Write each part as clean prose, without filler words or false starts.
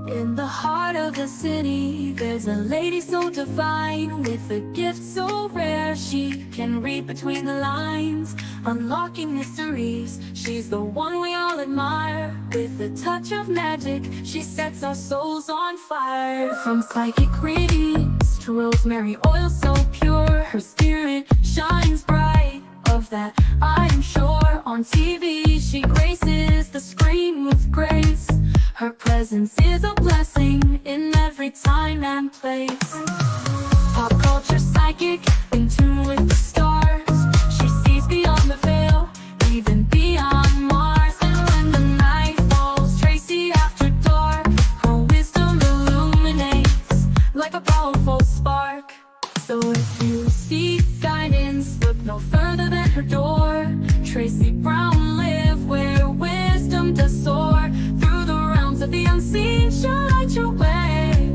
In the heart of the city, there's a lady so divine, with a gift so rare she can read between the lines, unlocking mysteries. She's the one we all admire. With a touch of magic, she sets our souls on fire. From psychic readings to rosemary oil so pure, her spirit shines bright. Of that I am sure. On TV she graces the screen with grace. Her presence is a blessing in every time and place. Pop culture psychic, in tune with the stars. She sees beyond the veil, even beyond Mars. And when the night falls, Tracy after dark, her wisdom illuminates like a powerful spark. So if you seek guidance, look no further than her door. Tracy Brown live where wisdom does soar. Through the realms of the unseen, she'll light your way.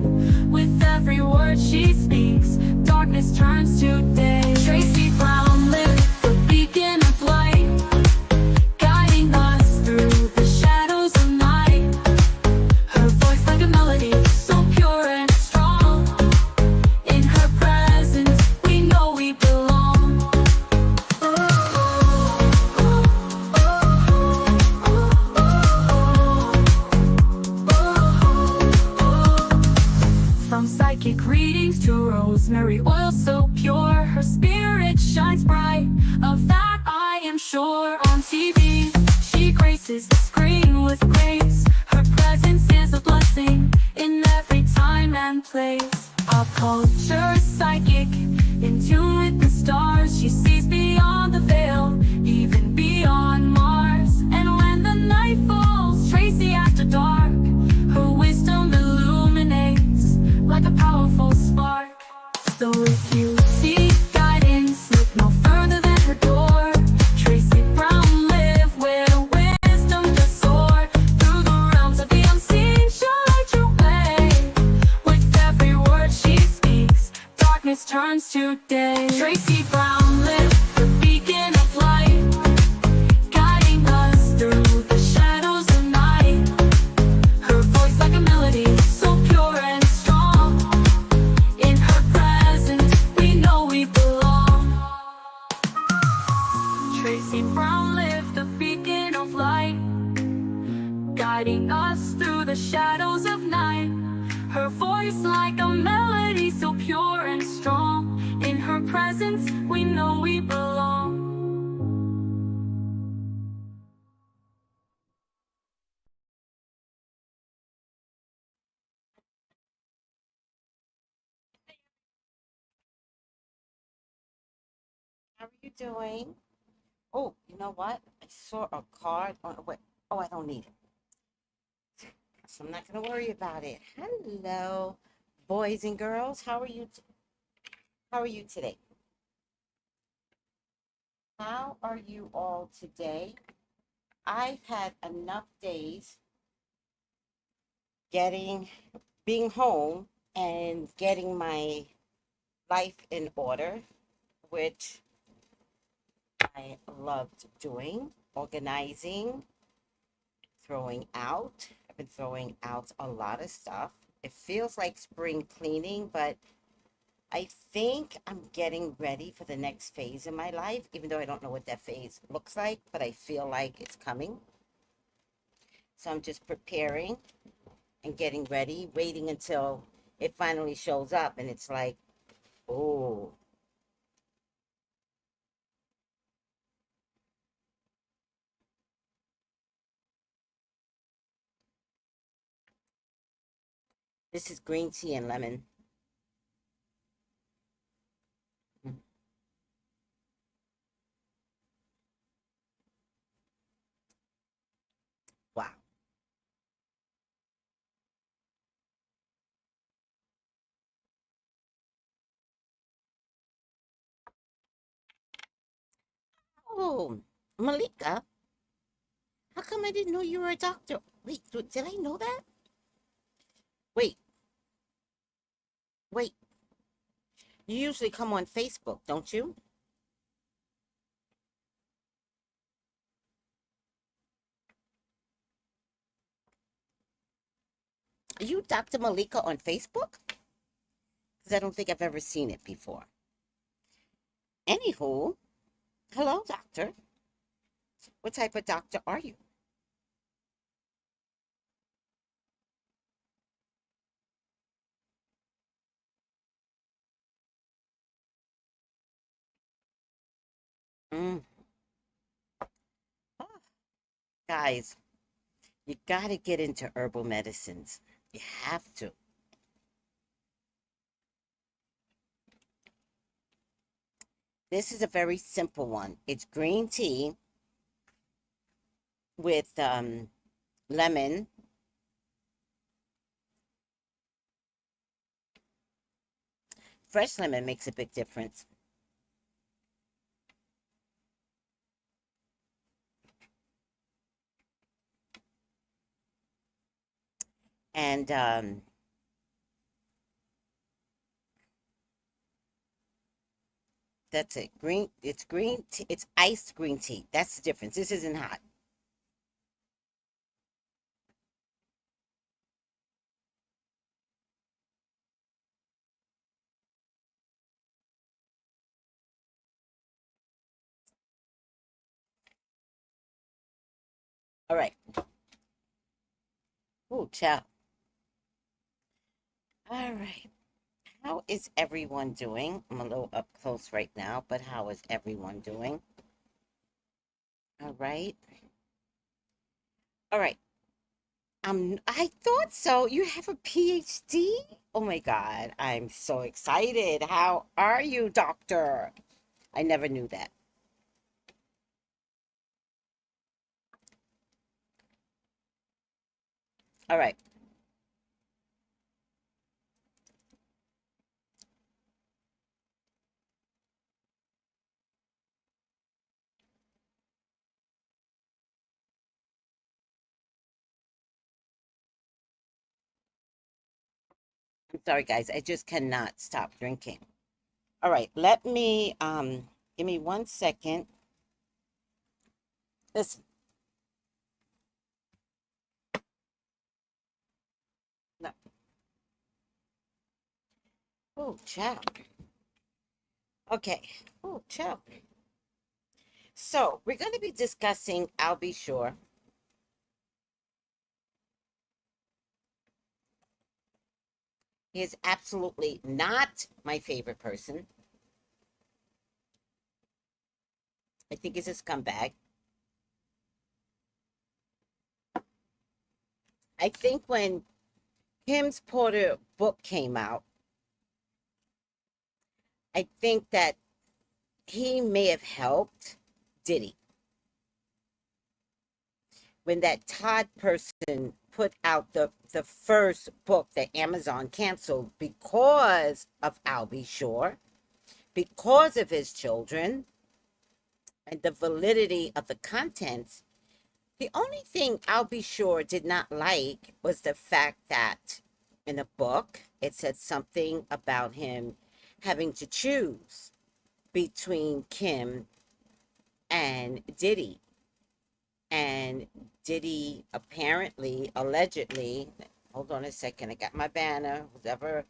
With every word she speaks, darkness turns to day. Tracy Brown live, the beacon of light, guiding us through the shadows of night. Her voice like a melody, so pure and strong. In her presence, we know we belong. From psychic readings to rosemary oil so pure, her spirit shines bright. Of that I am sure. On TV, she graces the screen with grace. Her presence is a blessing in every time and place. Pop culture psychic, in tune with the stars. She sees beyond the veil, even beyond Mars. And when the night falls, Tracy after dark, her wisdom illuminates like a powerful spark. So if you seek guidance, look no further than her door. Tracy Brown live where wisdom does soar. Through the realms of the unseen, she'll light your way. With every word she speaks, darkness turns to day. Tracy Brown live, the beacon of light, guiding us through the shadows of night. Her voice like a melody, so pure and strong. In her presence, we know we belong. Tracy Brown live, the beacon of light, guiding us through the shadows of night. Her voice like a melody, so pure and strong. In her presence, we know we belong. How are you doing? Oh, you know what? I saw a card on. Wait. Oh, I don't need it. So I'm not going to worry about it. Hello, boys and girls. How are you? How are you today? How are you all today? I've had enough days being home and getting my life in order, which I loved doing, organizing, throwing out. I've been throwing out a lot of stuff. It feels like spring cleaning, but I think I'm getting ready for the next phase in my life, even though I don't know what that phase looks like, but I feel like it's coming. So I'm just preparing and getting ready, waiting until it finally shows up and it's like, oh. This is green tea and lemon. Mm. Wow. Oh, Malika, how come I didn't know you were a doctor? Wait, did I know that? Wait, wait. You usually come on Facebook, don't you? Are you Dr. Malika on Facebook? Because I don't think I've ever seen it before. Anywho, hello, doctor. What type of doctor are you? Mm. Oh, guys, you got to get into herbal medicines. You have to. This is a very simple one. It's green tea with lemon. Fresh lemon makes a big difference. And that's it. It's green tea. It's iced green tea. That's the difference. This isn't hot. All right. Oh, ciao. All right. How is everyone doing? I'm a little up close right now, but how is everyone doing? All right. All right. I thought so. You have a PhD? Oh my God. I'm so excited. How are you, doctor? I never knew that. All right. I'm sorry, guys. I just cannot stop drinking. All right. Let me give me 1 second. Listen. No. Oh, ciao. Okay. Oh, ciao. So we're going to be discussing I'll Be Sure. He is absolutely not my favorite person. I think he's a scumbag. I think when Kim's Porter book came out, I think that he may have helped Diddy. When that Todd person put out the first book that Amazon canceled because of I'll Be Sure, because of his children, and the validity of the contents, the only thing I'll Be Sure did not like was the fact that in the book it said something about him having to choose between Kim and Diddy. And Diddy apparently, allegedly, hold on a second, I got my banner. Who's ever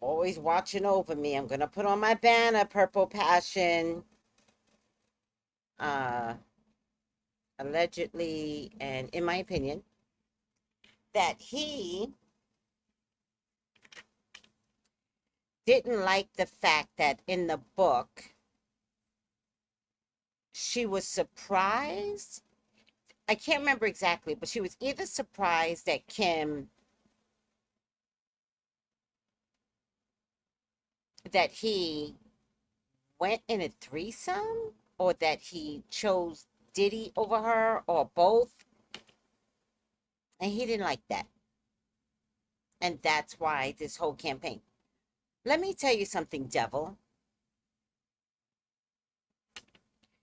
always watching over me, I'm going to put on my banner, Purple Passion. Uh, Allegedly, and in my opinion, that he didn't like the fact that in the book she was surprised. I can't remember exactly, but she was either surprised that Kim, that he went in a threesome, or that he chose Diddy over her, or both. And he didn't like that. And that's why this whole campaign. Let me tell you something, devil.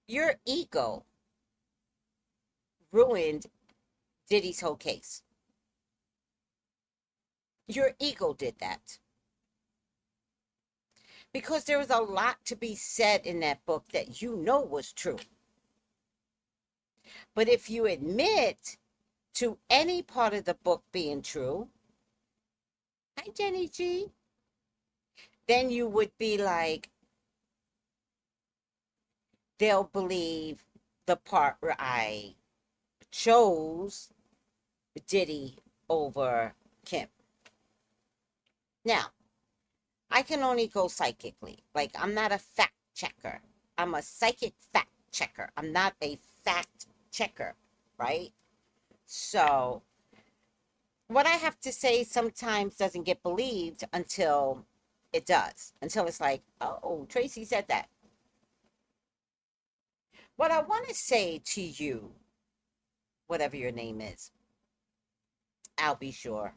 Your ego ruined Diddy's whole case. Your ego did that. Because there was a lot to be said in that book that you know was true. But if you admit to any part of the book being true, hi Jenny G, then you would be like, they'll believe the part where I chose Diddy over Kim. Now, I can only go psychically. Like, I'm not a fact checker. I'm a psychic fact checker. I'm not a fact checker, right? So, what I have to say sometimes doesn't get believed until it does. Until it's like, oh, Tracy said that. What I want to say to you, whatever your name is, I'll be sure.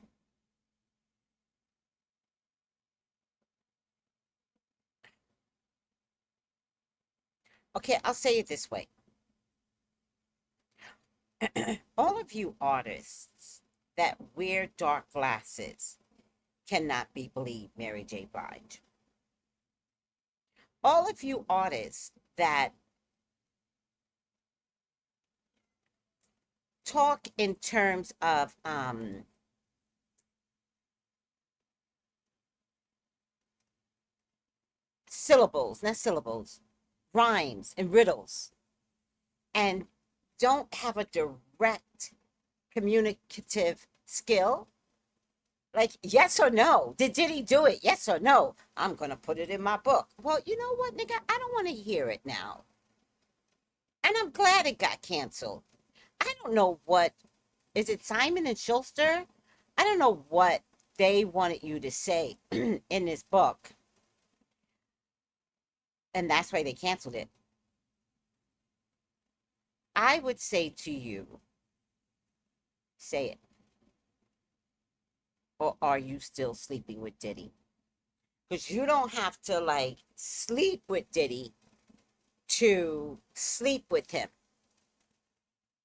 Okay, I'll say it this way. All of you artists that wear dark glasses cannot be believed, Mary J. Blige. All of you artists that talk in terms of syllables, not syllables, rhymes and riddles, and don't have a direct communicative skill, like yes or no, did he do it? Yes or no? I'm gonna put it in my book. Well, you know what, nigga? I don't want to hear it now. And I'm glad it got canceled. I don't know what is it, Simon and Schuster? I don't know what they wanted you to say in this book. And that's why they canceled it. I would say to you, say it. Or are you still sleeping with Diddy? Because you don't have to like sleep with Diddy to sleep with him.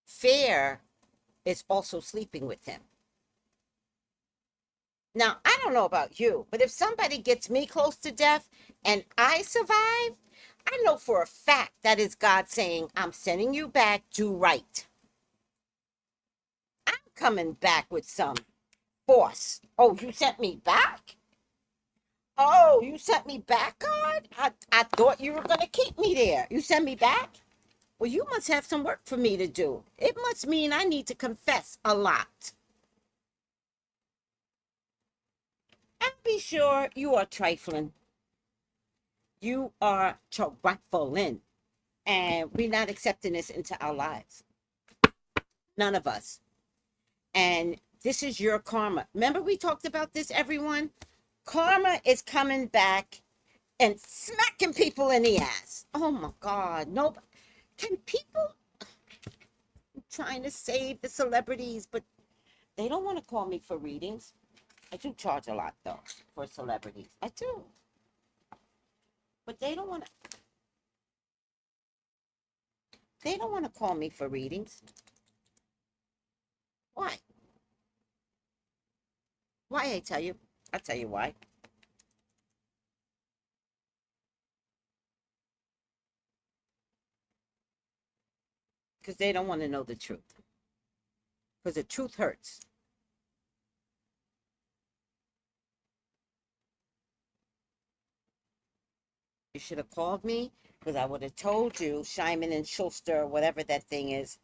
Fair is also sleeping with him. Now, I don't know about you, but if somebody gets me close to death and I survive, I know for a fact that is God saying, I'm sending you back, do right. I'm coming back with some force. Oh, you sent me back? Oh, you sent me back, God? I thought you were going to keep me there. You sent me back? Well, you must have some work for me to do. It must mean I need to confess a lot. And be sure you are trifling. You are trifling. And we're not accepting this into our lives. None of us. And this is your karma. Remember we talked about this, everyone? Karma is coming back and smacking people in the ass. Oh my God. No, can people, I'm trying to save the celebrities, but they don't want to call me for readings. I do charge a lot though for celebrities. I do. But they don't want to. They don't want to call me for readings. Why? Why, I tell you? I'll tell you why. Because they don't want to know the truth. Because the truth hurts. You should have called me because I would have told you Simon and Schuster, whatever that thing is,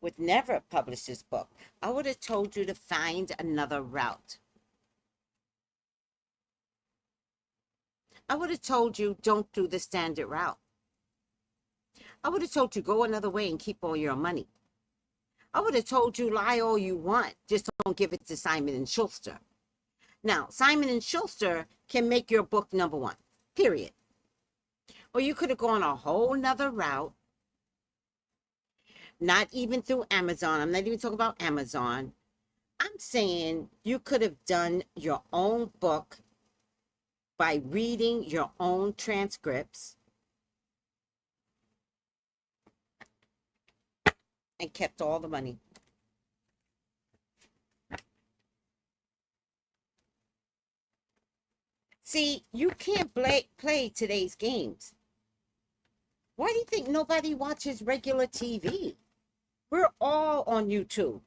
would never publish this book. I would have told you to find another route. I would have told you don't do the standard route. I would have told you go another way and keep all your money. I would have told you lie all you want, just don't give it to Simon and Schuster. Now, Simon and Schuster can make your book #1, period. Or you could have gone a whole nother route, not even through Amazon. I'm not even talking about Amazon. I'm saying you could have done your own book by reading your own transcripts and kept all the money. See, you can't play today's games. Why do you think nobody watches regular TV? We're all on YouTube.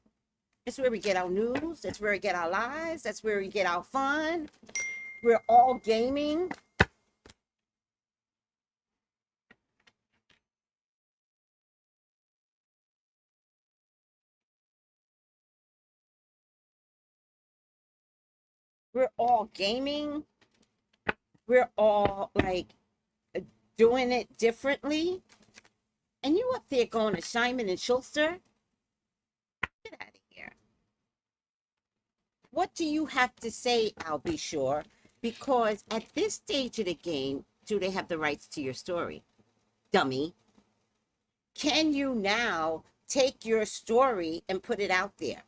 That's where we get our news. That's where we get our lives. That's where we get our fun. We're all gaming. We're all gaming. We're all like doing it differently. And you up there going to Simon and Schuster? Get out of here. What do you have to say, I'll be sure? Because at this stage of the game, do they have the rights to your story? Dummy. Can you now take your story and put it out there?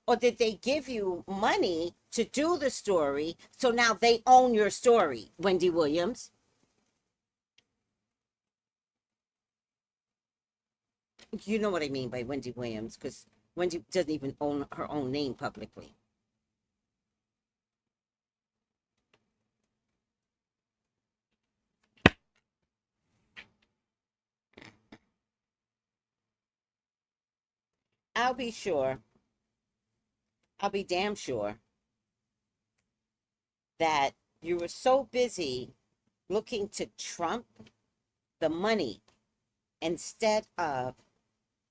Or did they give you money to do the story, so now they own your story, Wendy Williams? You know what I mean by Wendy Williams, because Wendy doesn't even own her own name publicly. I'll be sure, I'll be damn sure that you were so busy looking to trump the money instead of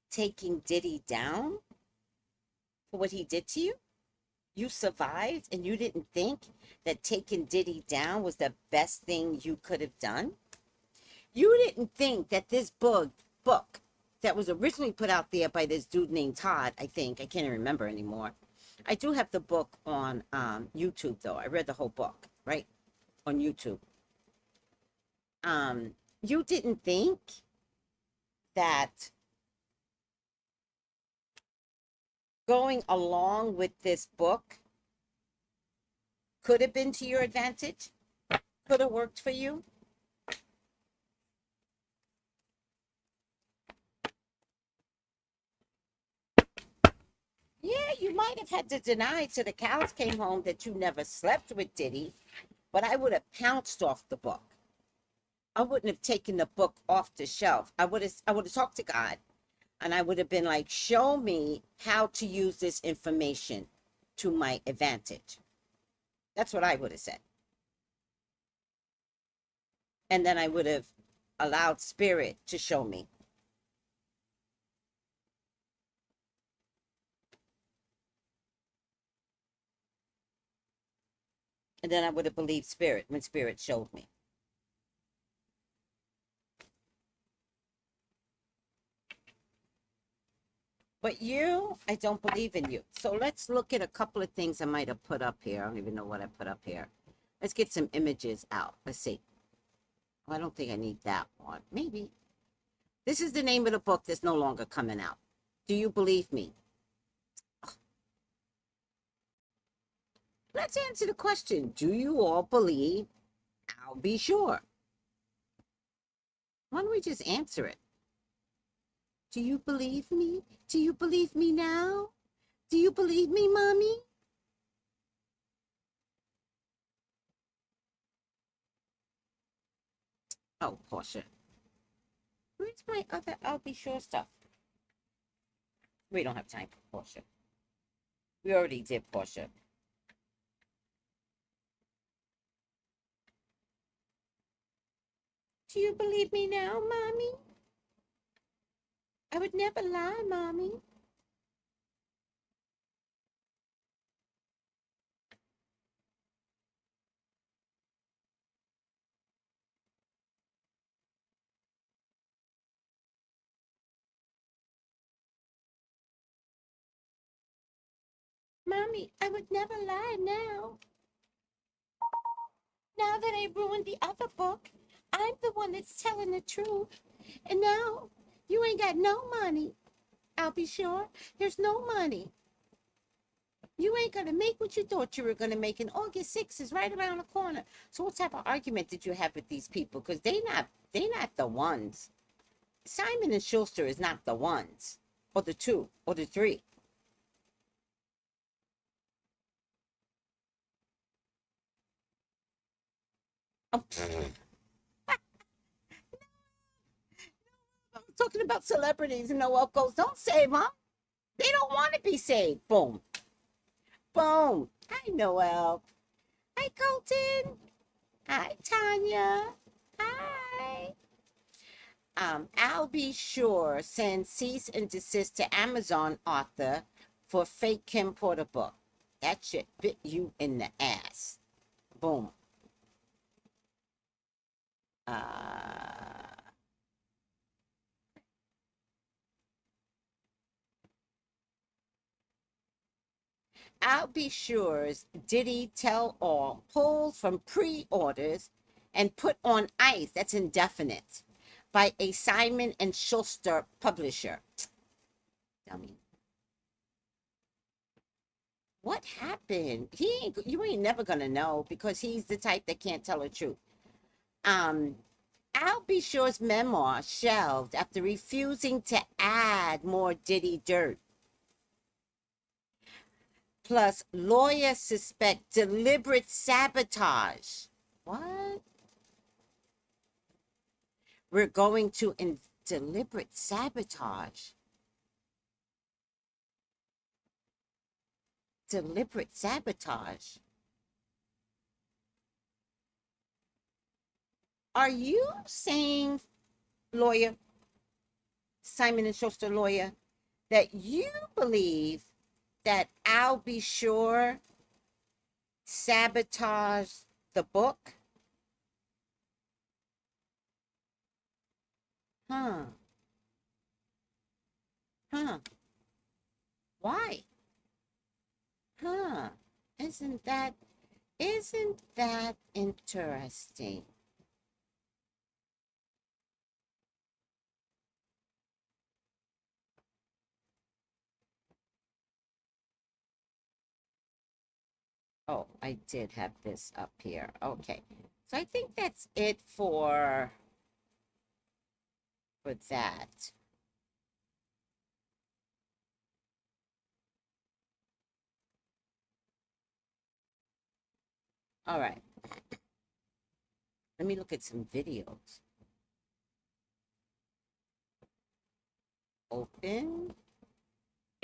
taking Diddy down for what he did to you. You survived and you didn't think that taking Diddy down was the best thing you could have done. You didn't think that this book that was originally put out there by this dude named Todd, I think, I can't even remember anymore. I do have the book on YouTube though. I read the whole book, right? On YouTube. You didn't think that going along with this book could have been to your advantage? Could have worked for you? Yeah, you might have had to deny till the cows came home that you never slept with Diddy, but I would have pounced off the book. I wouldn't have taken the book off the shelf. I would have talked to God, and I would have been like, show me how to use this information to my advantage. That's what I would have said. And then I would have allowed Spirit to show me. And then I would have believed Spirit when Spirit showed me. But you, I don't believe in you. So let's look at a couple of things I might have put up here. I don't even know what I put up here. Let's get some images out. Let's see. Well, I don't think I need that one. Maybe. This is the name of the book that's no longer coming out. Do you believe me? Let's answer the question. Do you all believe? I'll be sure. Why don't we just answer it? Do you believe me? Do you believe me now? Do you believe me, Mommy? Oh, Portia. Where's my other I'll be sure stuff? We don't have time for Portia. We already did Portia. Do you believe me now, Mommy? I would never lie, Mommy. Mommy, I would never lie now. Now that I ruined the other book, I'm the one that's telling the truth. And now you ain't got no money. I'll be sure. There's no money. You ain't gonna make what you thought you were gonna make, and August 6th is right around the corner. So what type of argument did you have with these people? Because they not the ones. Simon and Schuster is not the ones, or the two, or the three. I'm talking about celebrities, and Noel goes, "Don't save them. They don't want to be saved. Boom. Boom. Hi, Noel. Hi, Colton. Hi, Tanya. Hi. I'll Be Sure sends cease and desist to Amazon author for fake Kim Porter book. That shit bit you in the ass. Boom. I'll Be Sure's Diddy Tell All pulled from pre-orders and put on ice, that's indefinite, by a Simon and Schuster publisher. Dummy. What happened? You ain't never gonna know because he's the type that can't tell the truth. I'll Be Sure's memoir shelved after refusing to add more Diddy dirt. Plus, lawyers suspect deliberate sabotage. What? We're going to deliberate sabotage. Deliberate sabotage. Are you saying, lawyer, Simon and Schuster lawyer, that you believe that I'll Be Sure sabotage the book? Huh. Why? Isn't that interesting? Oh, I did have this up here. Okay. So I think that's it for that. All right. Let me look at some videos. Open.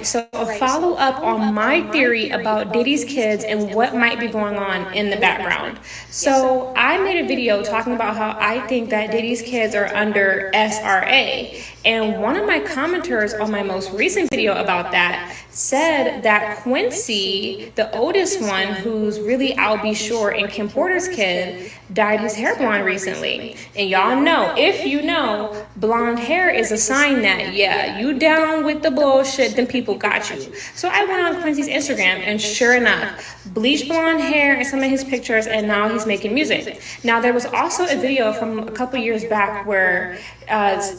So a follow-up on my theory about Diddy's kids and what might be going on in the background. So I made a video talking about how I think that Diddy's kids are under SRA. And one of my commenters on my most recent video about that said that Quincy, the oldest one, who's really I'll Be Sure and Kim Porter's kid, dyed his hair blonde recently. And y'all know, if you know, blonde hair is a sign that, yeah, you down with the bullshit, then people got you. So I went on Quincy's Instagram and sure enough, bleached blonde hair in some of his pictures, and now he's making music. Now there was also a video from a couple years back where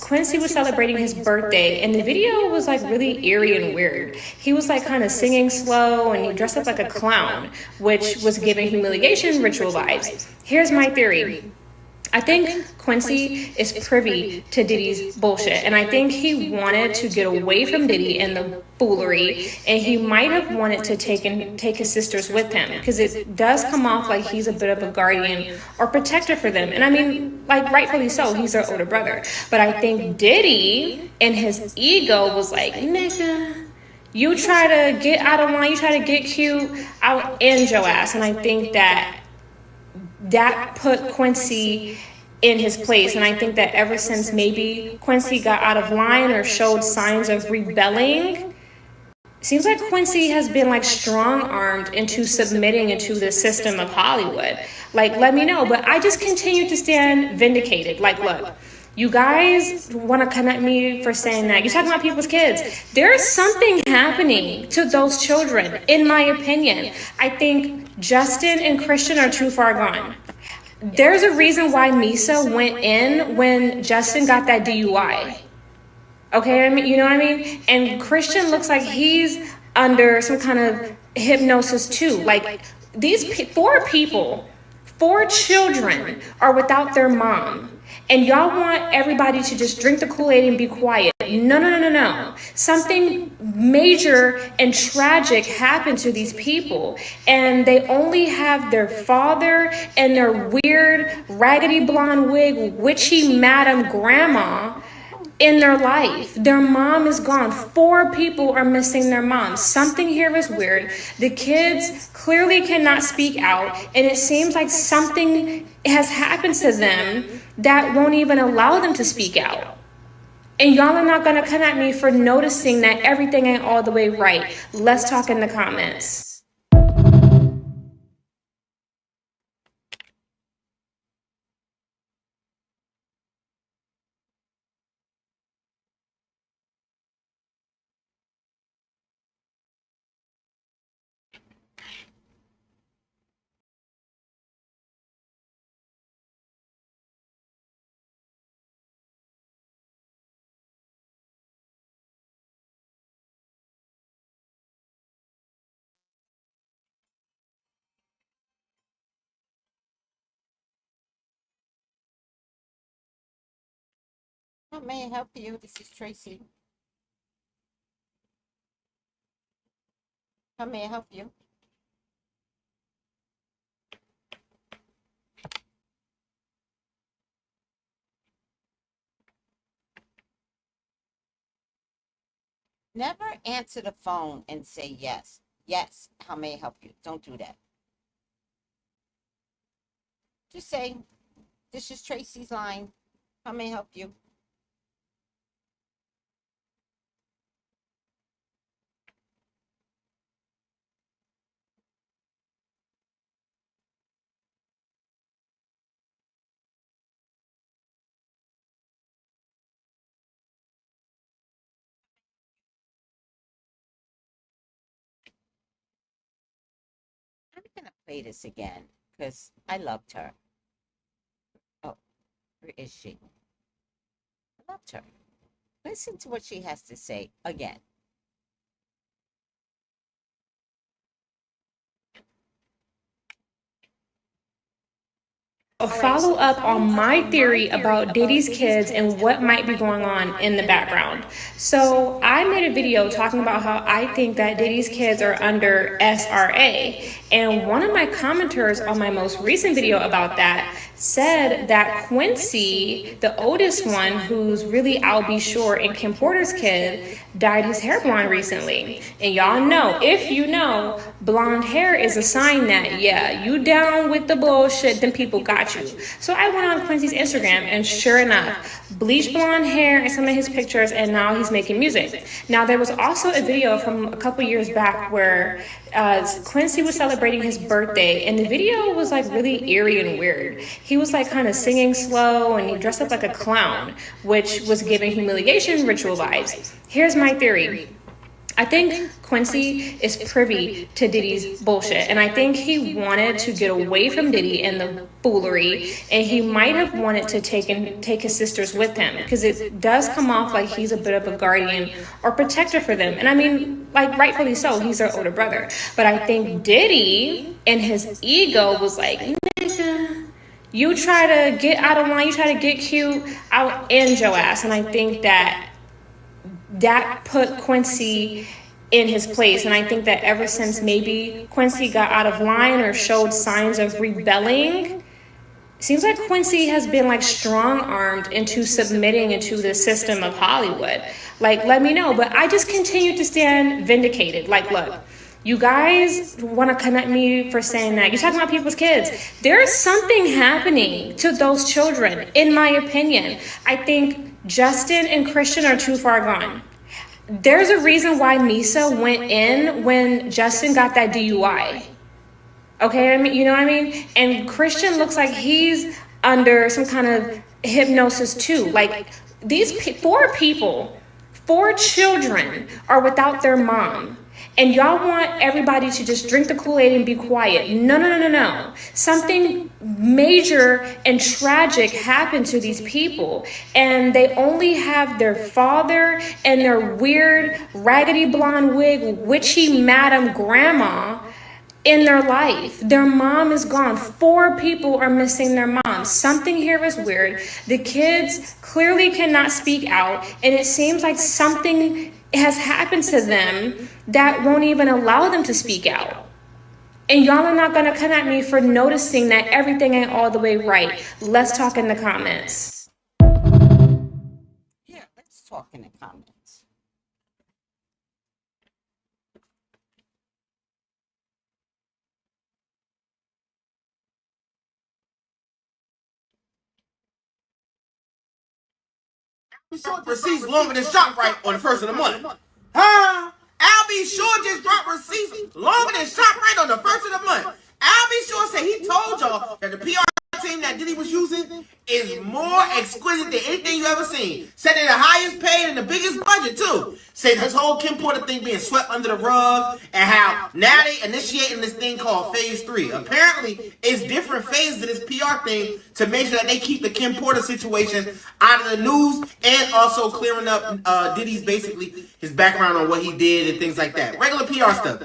Quincy was celebrating his birthday, and the video was like really eerie and weird. He was like kind of singing slow and he dressed up like a clown, which was giving humiliation ritual vibes. Here's my theory. I think Quincy is privy to Diddy's bullshit, and I think he wanted to get away from Diddy and the foolery, and he might have wanted to take his sisters with him, because it does come off like he's a bit of a guardian or protector for them. And I mean, like, rightfully so, he's their older brother. But I think Diddy in his ego was like, nigga, you try to get out of line, you try to get cute, I'll end your ass. And I think that put Quincy in his place. And I think that ever since maybe Quincy got out of line or showed signs of rebelling, seems like Quincy has been like strong-armed into submitting into the system of Hollywood. Like, let me know. But I just continue to stand vindicated. Like, look, you guys want to come at me for saying that. You're talking about people's kids. There's something happening to those children, in my opinion. I think Justin and Christian are too far gone. There's a reason why Misa went in when Justin got that DUI. Okay, I mean, you know what I mean? And Christian looks like he's under some kind of hypnosis too. Like, these four children are without their mom. And y'all want everybody to just drink the Kool-Aid and be quiet. No. Something major and tragic happened to these people. And they only have their father and their weird raggedy blonde wig, witchy madam grandma in their life. Their mom is gone. 4 people are missing their mom. Something here is weird. The kids clearly cannot speak out, and it seems like something has happened to them that won't even allow them to speak out. And y'all are not gonna come at me for noticing that everything ain't all the way right. Let's talk in the comments. How may I help you? This is Tracy. How may I help you? Never answer the phone and say yes. Yes, how may I help you? Don't do that. Just say, this is Tracy's line. How may I help you? I'm gonna play this again because I loved her. Oh, where is she? I loved her. Listen to what she has to say again. Follow up on my theory about Diddy's kids and what might be going on in the background. So I made a video talking about how I think that Diddy's kids are under SRA. And one of my commenters on my most recent video about that said that Quincy, the oldest one, who's really Al B. Short and Kim Porter's kid, dyed his hair blonde recently. And y'all know, if you know, blonde hair is a sign that, yeah, you down with the bullshit, then people got you. So I went on Quincy's Instagram, and sure enough, bleached blonde hair and some of his pictures, and now he's making music. Now, there was also a video from a couple years back where Quincy was celebrating his birthday, and the video was like really eerie and weird. He was like kind of singing slow, and he dressed up like a clown, which was giving humiliation ritual vibes. Here's my theory. I think Quincy is privy to Diddy's bullshit, and I think he wanted to get away from Diddy and the foolery, and he might have wanted to take his sisters with him, because it does come off like he's a bit of a guardian or protector for them. And I mean, like, rightfully so, he's their older brother. But I think Diddy and his ego was like, nigga, you try to get out of line, you try to get cute, I'll end your ass. And I think that put Quincy in his place. And I think that ever since maybe Quincy got out of line or showed signs of rebelling, seems like Quincy has been like strong-armed into submitting into the system of Hollywood. Like, let me know. But I just continue to stand vindicated. Like, look, you guys want to come at me for saying that. You're talking about people's kids. There's something happening to those children, in my opinion. I think Justin and Christian are too far gone. There's a reason why Misa went in when Justin got that DUI. Okay, I mean, you know what I mean? And Christian looks like he's under some kind of hypnosis too. Like, these 4 people, 4 children are without their mom. And y'all want everybody to just drink the Kool-Aid and be quiet. No. Something major and tragic happened to these people. And they only have their father and their weird, raggedy blonde wig, witchy madam grandma in their life. Their mom is gone. 4 people are missing their mom. Something here is weird. The kids clearly cannot speak out. And it seems like something has happened to them that won't even allow them to speak out. And y'all are not gonna come at me for noticing that everything ain't all the way right. Let's talk in the comments. Yeah, let's Let's talk in the comments. Receipts longer than ShopRite on the first of the month. Huh? Al B. Sure just dropped receipts longer than ShopRite on the first of the month. Al B. Sure said he told y'all that the PR team that Diddy was using is more exquisite than anything you ever seen. Said they're the highest paid and the biggest budget too. Said this whole Kim Porter thing being swept under the rug and how now they initiating this thing called Phase 3. Apparently, it's different phases of this PR thing to make sure that they keep the Kim Porter situation out of the news and also clearing up Diddy's basically his background on what he did and things like that. Regular PR stuff.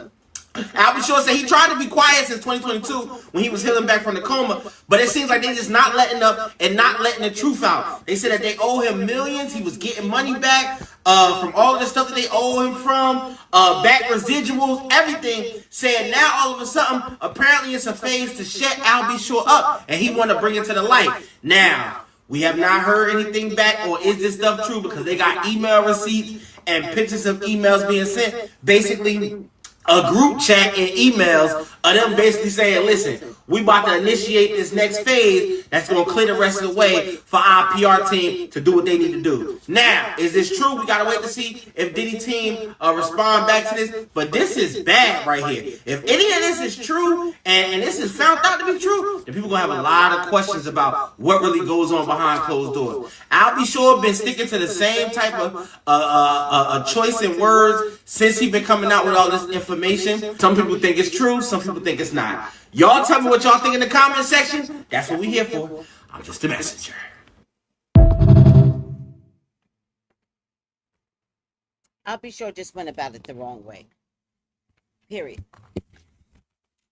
Al B. Sure said he tried to be quiet since 2022 when he was healing back from the coma, but it seems like they just not letting up and not letting the truth out. They said that they owe him millions. He was getting money back from all of the stuff that they owe him from, back residuals, everything. Saying now all of a sudden, apparently it's a phase to shut Al B. Sure up, and he want to bring it to the light. Now, we have not heard anything back, or is this stuff true? Because they got email receipts and pictures of emails being sent. Basically, a group chat and emails of them basically saying, listen, we about to initiate this next phase that's going to clear the rest of the way for our PR team to do what they need to do. Now, is this true? We got to wait to see if Diddy team respond back to this. But this is bad right here. If any of this is true and this is found out to be true, then people going to have a lot of questions about what really goes on behind closed doors. Al B. Sure been sticking to the same type of choice in words since he been coming out with all this information. Some people think it's true. Some people think it's not. Y'all tell me what y'all think in the comment section. That's what we here for. I'm just a messenger. Al B. Sure just went about it the wrong way. Period.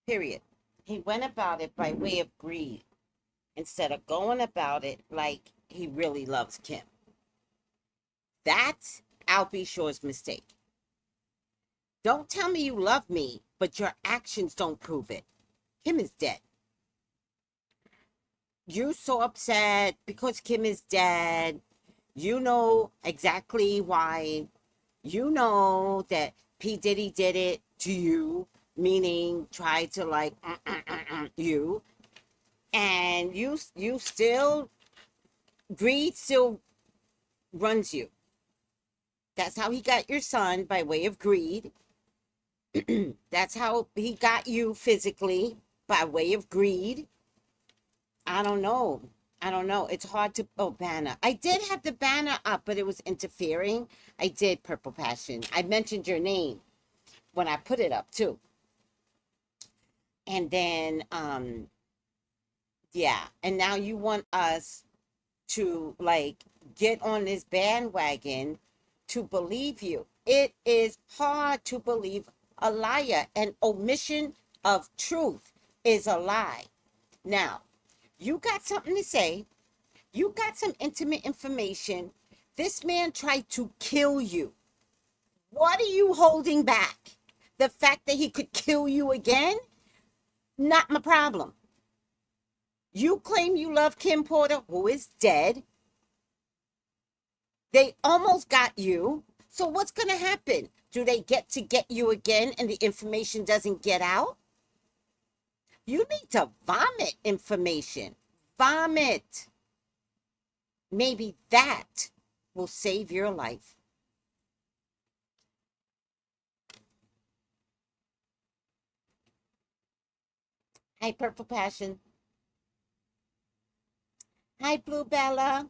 Period. He went about it by way of greed instead of going about it like he really loves Kim. That's Al B. Sure's mistake. Don't tell me you love me, but your actions don't prove it. Kim is dead. You're so upset because Kim is dead. You know exactly why. You know that P. Diddy did it to you, meaning try to like you. And you still, greed still runs you. That's how he got your son, by way of greed. That's how he got you physically, by way of greed. I don't know. It's hard to... Oh, banner. I did have the banner up, but it was interfering. I did, Purple Passion. I mentioned your name when I put it up, too. And then, yeah. And now you want us to, like, get on this bandwagon to believe you. It is hard to believe a liar. And omission of truth is a lie. Now, you got something to say. You got some intimate information. This man tried to kill you. What are you holding back? The fact that he could kill you again? Not my problem. You claim you love Kim Porter, who is dead. They almost got you. So what's going to happen? Do they get to get you again and the information doesn't get out? You need to vomit information. Vomit. Maybe that will save your life. Hi, Purple Passion. Hi, Blue Bella.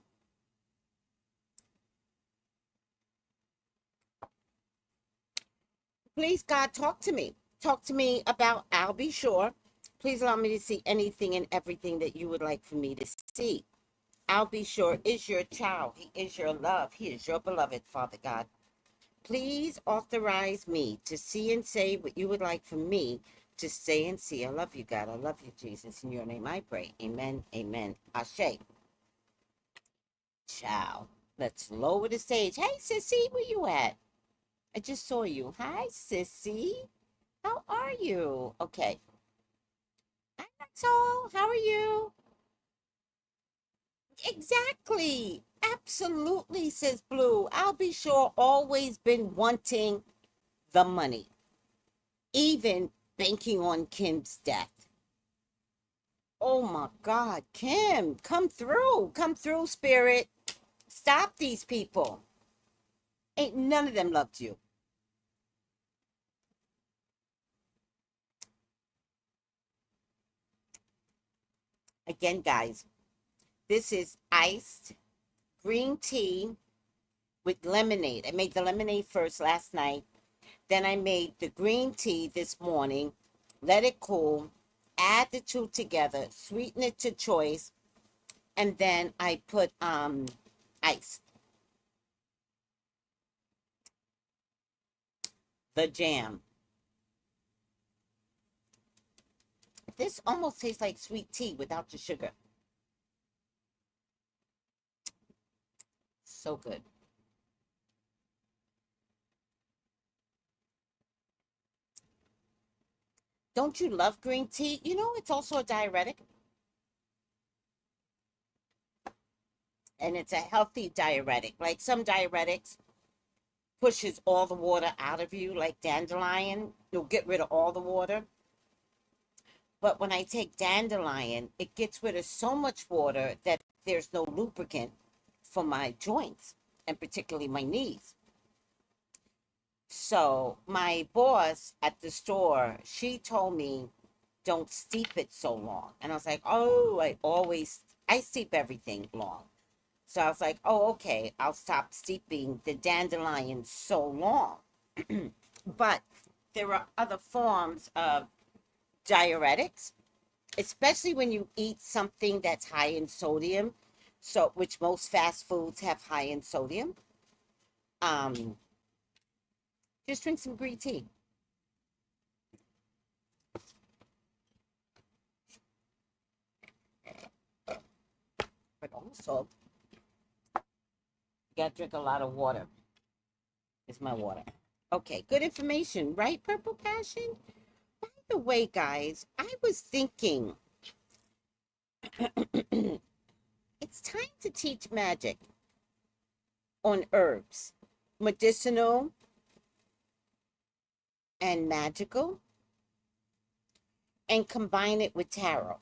Please, God, talk to me. Talk to me about Al B. Sure. Please allow me to see anything and everything that you would like for me to see. Al B. Sure is your child. He is your love. He is your beloved, Father God. Please authorize me to see and say what you would like for me to say and see. I love you, God. I love you, Jesus. In your name I pray. Amen. Amen. Ashe. Ciao. Let's lower the stage. Hey, Sissy, where you at? I just saw you. Hi, Sissy. How are you? Okay. Hi, that's all. How are you? Exactly. Absolutely, says Blue. I'll be sure always been wanting the money, even banking on Kim's death. Oh my God, Kim, come through. Come through, spirit. Stop these people. Ain't none of them loved you. Again, guys, this is iced green tea with lemonade. I made the lemonade first last night. Then I made the green tea this morning. Let it cool. Add the two together. Sweeten it to choice. And then I put ice. The jam. This almost tastes like sweet tea without the sugar. So good. Don't you love green tea? You know, it's also a diuretic. And it's a healthy diuretic. Like some diuretics pushes all the water out of you, like dandelion. You'll get rid of all the water. But when I take dandelion, it gets rid of so much water that there's no lubricant for my joints, and particularly my knees. So my boss at the store, she told me, don't steep it so long. And I was like, oh, I steep everything long. So I was like, oh, okay, I'll stop steeping the dandelion so long. But there are other forms of diuretics, especially when you eat something that's high in sodium, so which most fast foods have high in sodium. Just drink some green tea. But also, you gotta drink a lot of water. It's my water. Okay, good information, right, Purple Passion? By the way, guys, I was thinking it's time to teach magic on herbs, medicinal and magical, and combine it with tarot.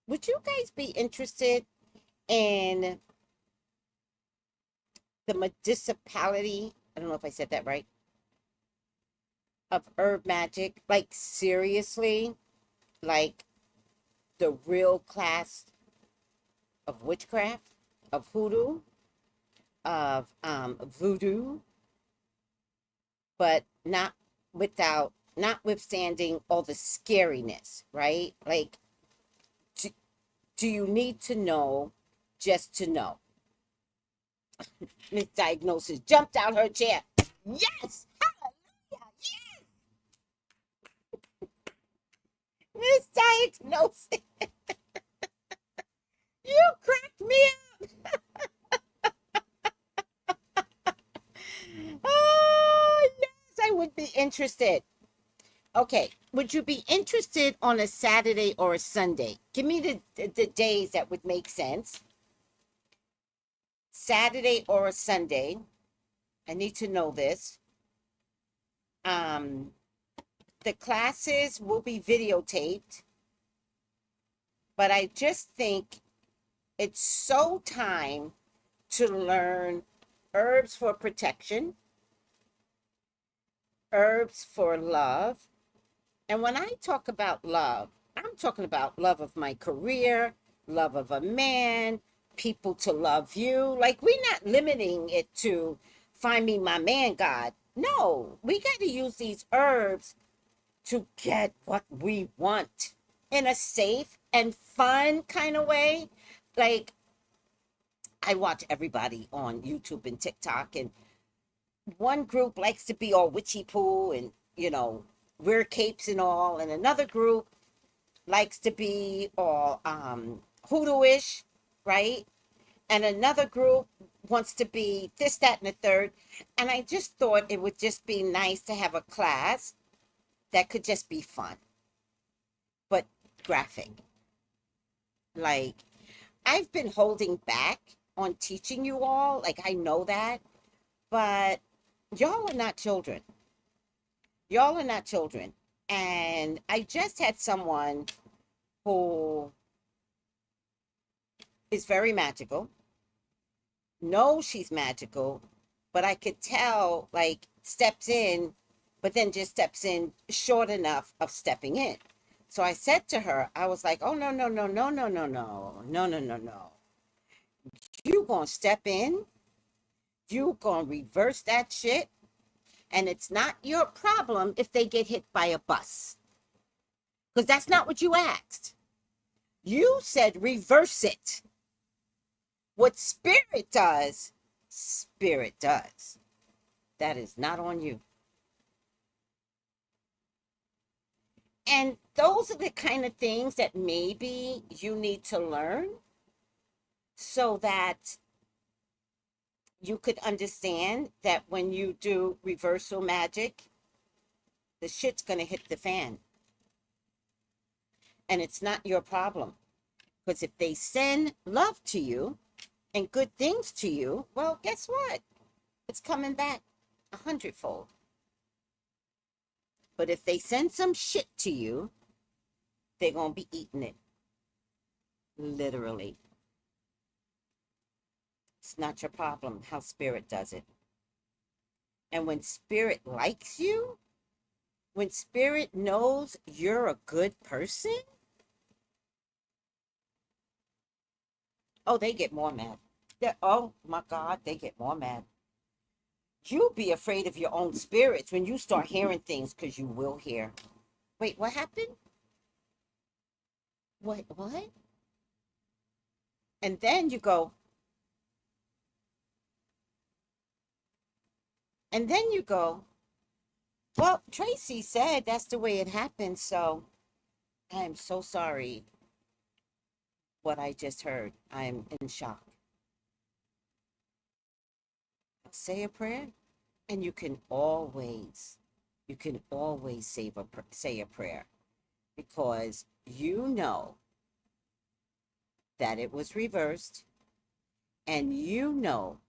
Would you guys be interested in the medicinality? I don't know if I said that right. Of herb magic, like seriously, like the real class of witchcraft, of hoodoo, of voodoo, but notwithstanding all the scariness, right? Like, do you need to know just to know? Miss Diagnosis jumped out her chair. Yes! Hallelujah! Yes! Miss Diagnosis. You cracked me up. Oh, yes, I would be interested. Okay, would you be interested on a Saturday or a Sunday? Give me the days that would make sense. Saturday or a Sunday. I need to know this. The classes will be videotaped, but I just think it's so time to learn herbs for protection, herbs for love. And when I talk about love, I'm talking about love of my career, love of a man, people to love you. Like, we're not limiting it to find me my man, God. No, we got to use these herbs to get what we want in a safe and fun kind of way. Like, I watch everybody on YouTube and TikTok, and one group likes to be all witchy poo and, wear capes and all, and another group likes to be all hoodoo-ish, right? And another group wants to be this, that, and the third. And I just thought it would just be nice to have a class that could just be fun, but graphic. Like, I've been holding back on teaching you all. Like, I know that, but y'all are not children. Y'all are not children. And I just had someone who is very magical. Knows she's magical, but I could tell, like, steps in, but then just steps in short enough of stepping in. So I said to her, I was like, oh, no, no, no, no, no, no, no, no, no, no, no. You gonna step in, you gonna reverse that shit, and it's not your problem if they get hit by a bus. Because that's not what you asked. You said reverse it. What spirit does, spirit does. That is not on you. And those are the kind of things that maybe you need to learn so that you could understand that when you do reversal magic, the shit's going to hit the fan. And it's not your problem. Because if they send love to you and good things to you, well, guess what? It's coming back 100-fold. But if they send some shit to you, they're going to be eating it. Literally. It's not your problem how spirit does it. And when spirit likes you, when spirit knows you're a good person, oh, they get more mad. Oh my God, they get more mad. You'll be afraid of your own spirits when you start hearing things, because you will hear. Wait, what happened? What? And then you go, well, Tracy said that's the way it happened, so I am so sorry what I just heard. I am in shock. Say a prayer, and you can always say a prayer, because you know that it was reversed, and you know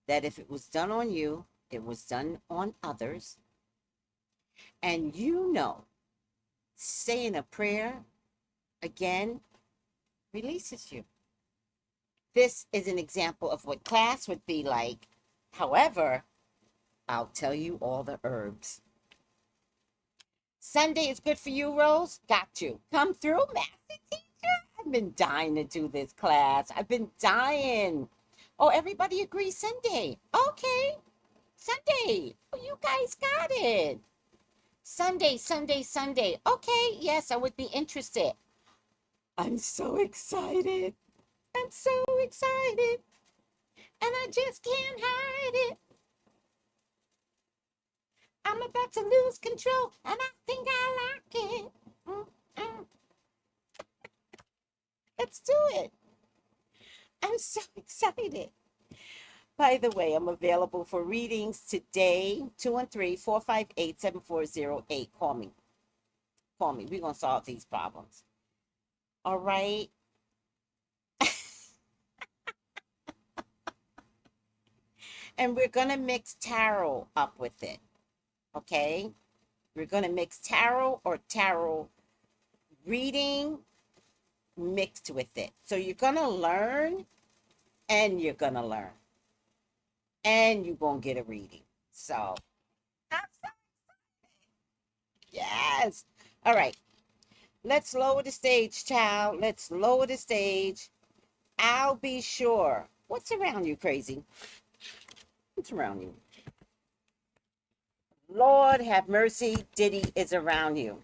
that if it was done on you, it was done on others, and you know saying a prayer again releases you. This is an example of what class would be like. However, I'll tell you all the herbs. Sunday is good for you, Rose? Got you. Come through, master teacher. I've been dying to do this class. I've been dying. Oh, everybody agrees Sunday. Okay. Sunday. Oh, you guys got it. Sunday. Okay, yes, I would be interested. I'm so excited. And I just can't hide it. I'm about to lose control, and I think I like it. Let's do it. I'm so excited. By the way, I'm available for readings today, 213-458-7408. Call me. We're going to solve these problems. All right? And we're going to mix tarot up with it. Okay? We're going to mix tarot or tarot reading mixed with it. So you're going to learn, and you're going to learn. And you're going to get a reading. So, I'm so excited. Yes. All right. Let's lower the stage, child. Let's lower the stage. I'll be sure. What's around you, crazy? What's around you? Lord have mercy. Diddy is around you.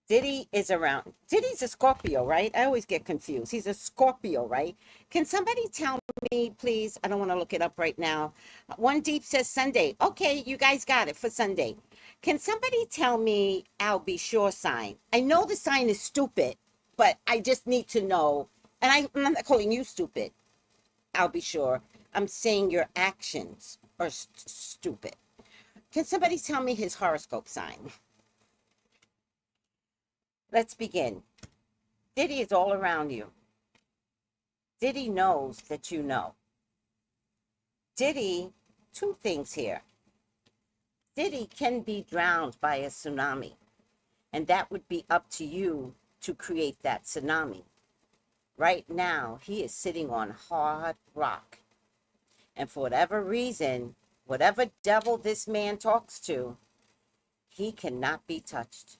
Diddy is around. Diddy's a Scorpio, right? I always get confused. He's a Scorpio, right? Can somebody tell me, please? I don't want to look it up right now. One Deep says Sunday. Okay, you guys got it for Sunday. Can somebody tell me I'll be sure sign? I know the sign is stupid, but I just need to know. And I'm not calling you stupid. I'll be sure. I'm saying your actions are stupid. Can somebody tell me his horoscope sign? Let's begin. Diddy is all around you. Diddy knows that you know. Diddy, two things here. Diddy can be drowned by a tsunami, and that would be up to you to create that tsunami. Right now, he is sitting on hard rock. And for whatever reason, whatever devil this man talks to, he cannot be touched.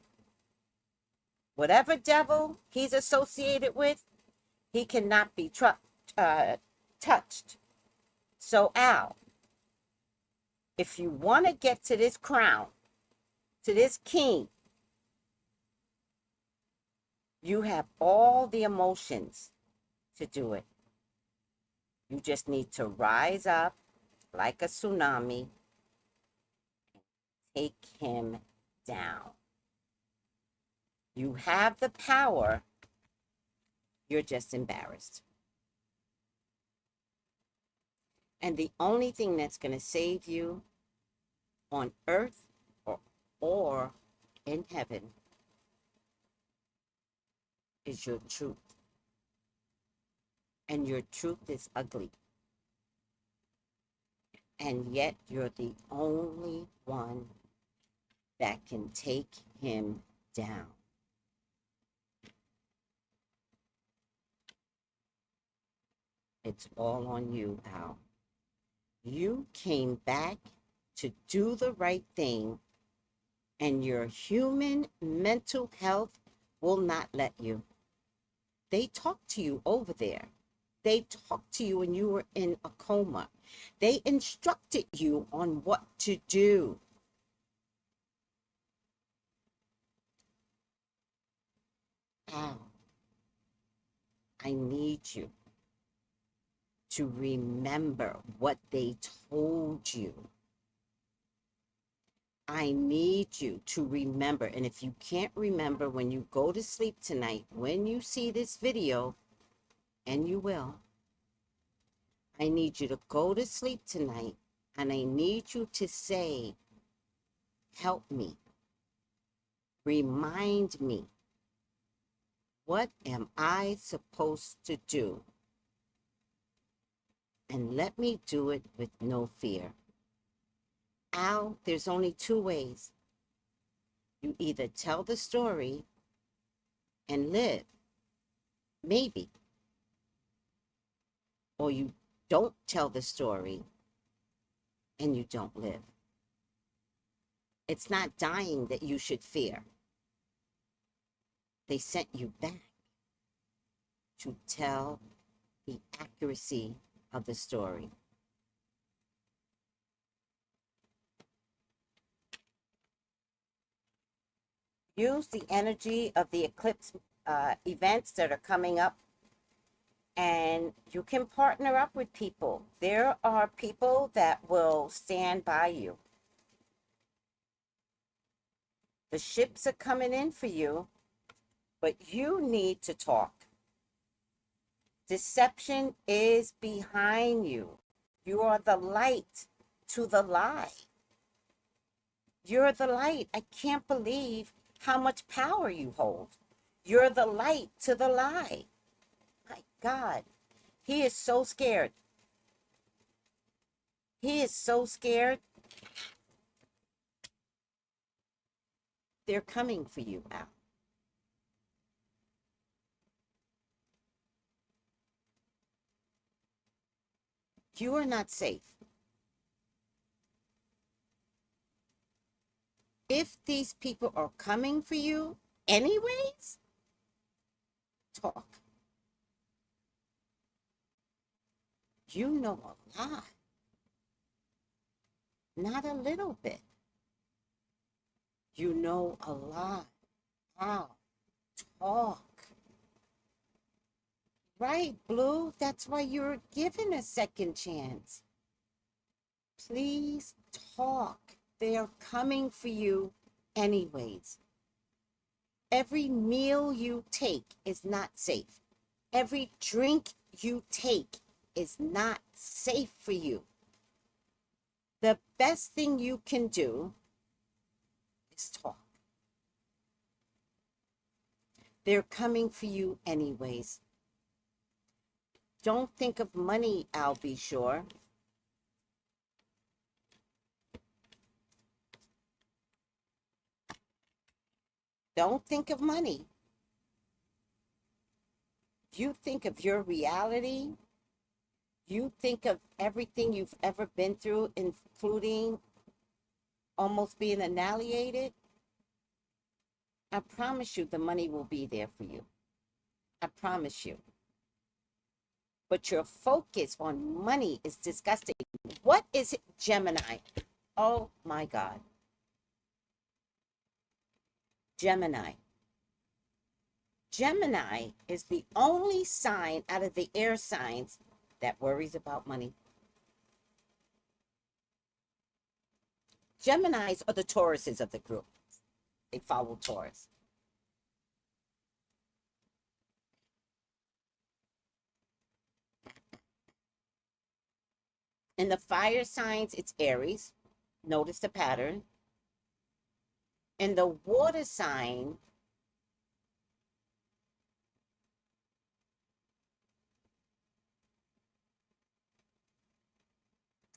Whatever devil he's associated with, he cannot be touched. So, Al, if you want to get to this crown, to this king, you have all the emotions to do it. You just need to rise up like a tsunami and take him down. You have the power. You're just embarrassed. And the only thing that's going to save you on earth or in heaven is your truth. And your truth is ugly. And yet you're the only one that can take him down. It's all on you, Al. You came back to do the right thing, and your human mental health will not let you. They talked to you over there. They talked to you when you were in a coma. They instructed you on what to do. Al, I need you to remember what they told you. I need you to remember. And if you can't remember when you go to sleep tonight, when you see this video, and you will, I need you to go to sleep tonight, and I need you to say, help me. Remind me. What am I supposed to do? And let me do it with no fear. Al, there's only two ways. You either tell the story and live, maybe, or you don't tell the story and you don't live. It's not dying that you should fear. They sent you back to tell the accuracy of the story. Use the energy of the eclipse events that are coming up, and you can partner up with people. There are people that will stand by you. The ships are coming in for you, but you need to talk. Deception is behind you. You are the light to the lie. You're the light. I can't believe how much power you hold. You're the light to the lie. My God, he is so scared. He is so scared. They're coming for you, Al. You are not safe. If these people are coming for you anyways, talk. You know a lot. Not a little bit. You know a lot. Al, talk. Right, Blue? That's why you're given a second chance. Please talk. They are coming for you anyways. Every meal you take is not safe. Every drink you take is not safe for you. The best thing you can do is talk. They're coming for you anyways. Don't think of money, I'll be sure. Don't think of money. You think of your reality. You think of everything you've ever been through, including almost being annihilated. I promise you the money will be there for you. I promise you. But your focus on money is disgusting. What is it, Gemini? Oh my God. Gemini. Gemini is the only sign out of the air signs that worries about money. Geminis are the Tauruses of the group. They follow Taurus. In the fire signs, it's Aries. Notice the pattern. In the water sign,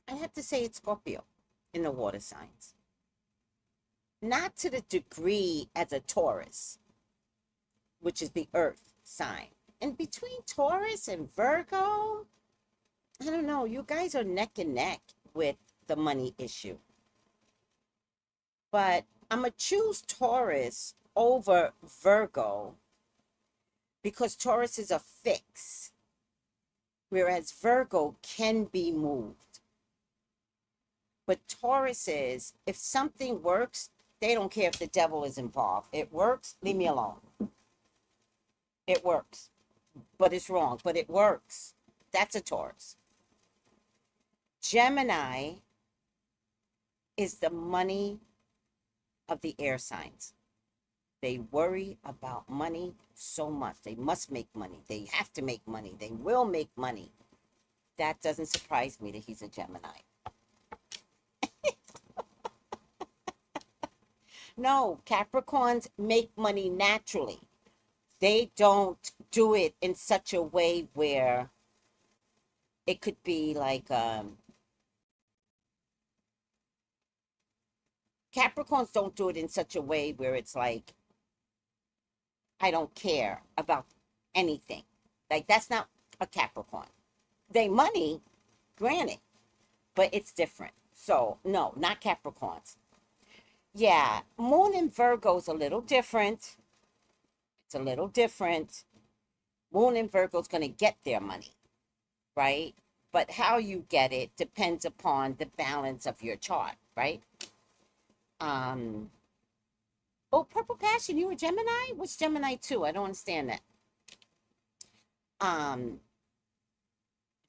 I have to say it's Scorpio in the water signs. Not to the degree as a Taurus, which is the earth sign. And between Taurus and Virgo, I don't know, you guys are neck and neck with the money issue. But I'm going to choose Taurus over Virgo because Taurus is a fix, whereas Virgo can be moved. But Taurus is, if something works, they don't care if the devil is involved. It works, leave me alone. It works, but it's wrong, but it works. That's a Taurus. Gemini is the money of the air signs. They worry about money so much. They must make money. They have to make money. They will make money. That doesn't surprise me that he's a Gemini. No, Capricorns make money naturally. They don't do it in such a way where it could be like Capricorns don't do it in such a way where it's like, I don't care about anything. Like, that's not a Capricorn. They money, granted, but it's different. So, no, not Capricorns. Yeah, Moon in Virgo is a little different. It's a little different. Moon in Virgo is going to get their money, right? But how you get it depends upon the balance of your chart, right? Oh, Purple Passion, you were Gemini? What's Gemini 2? I don't understand that.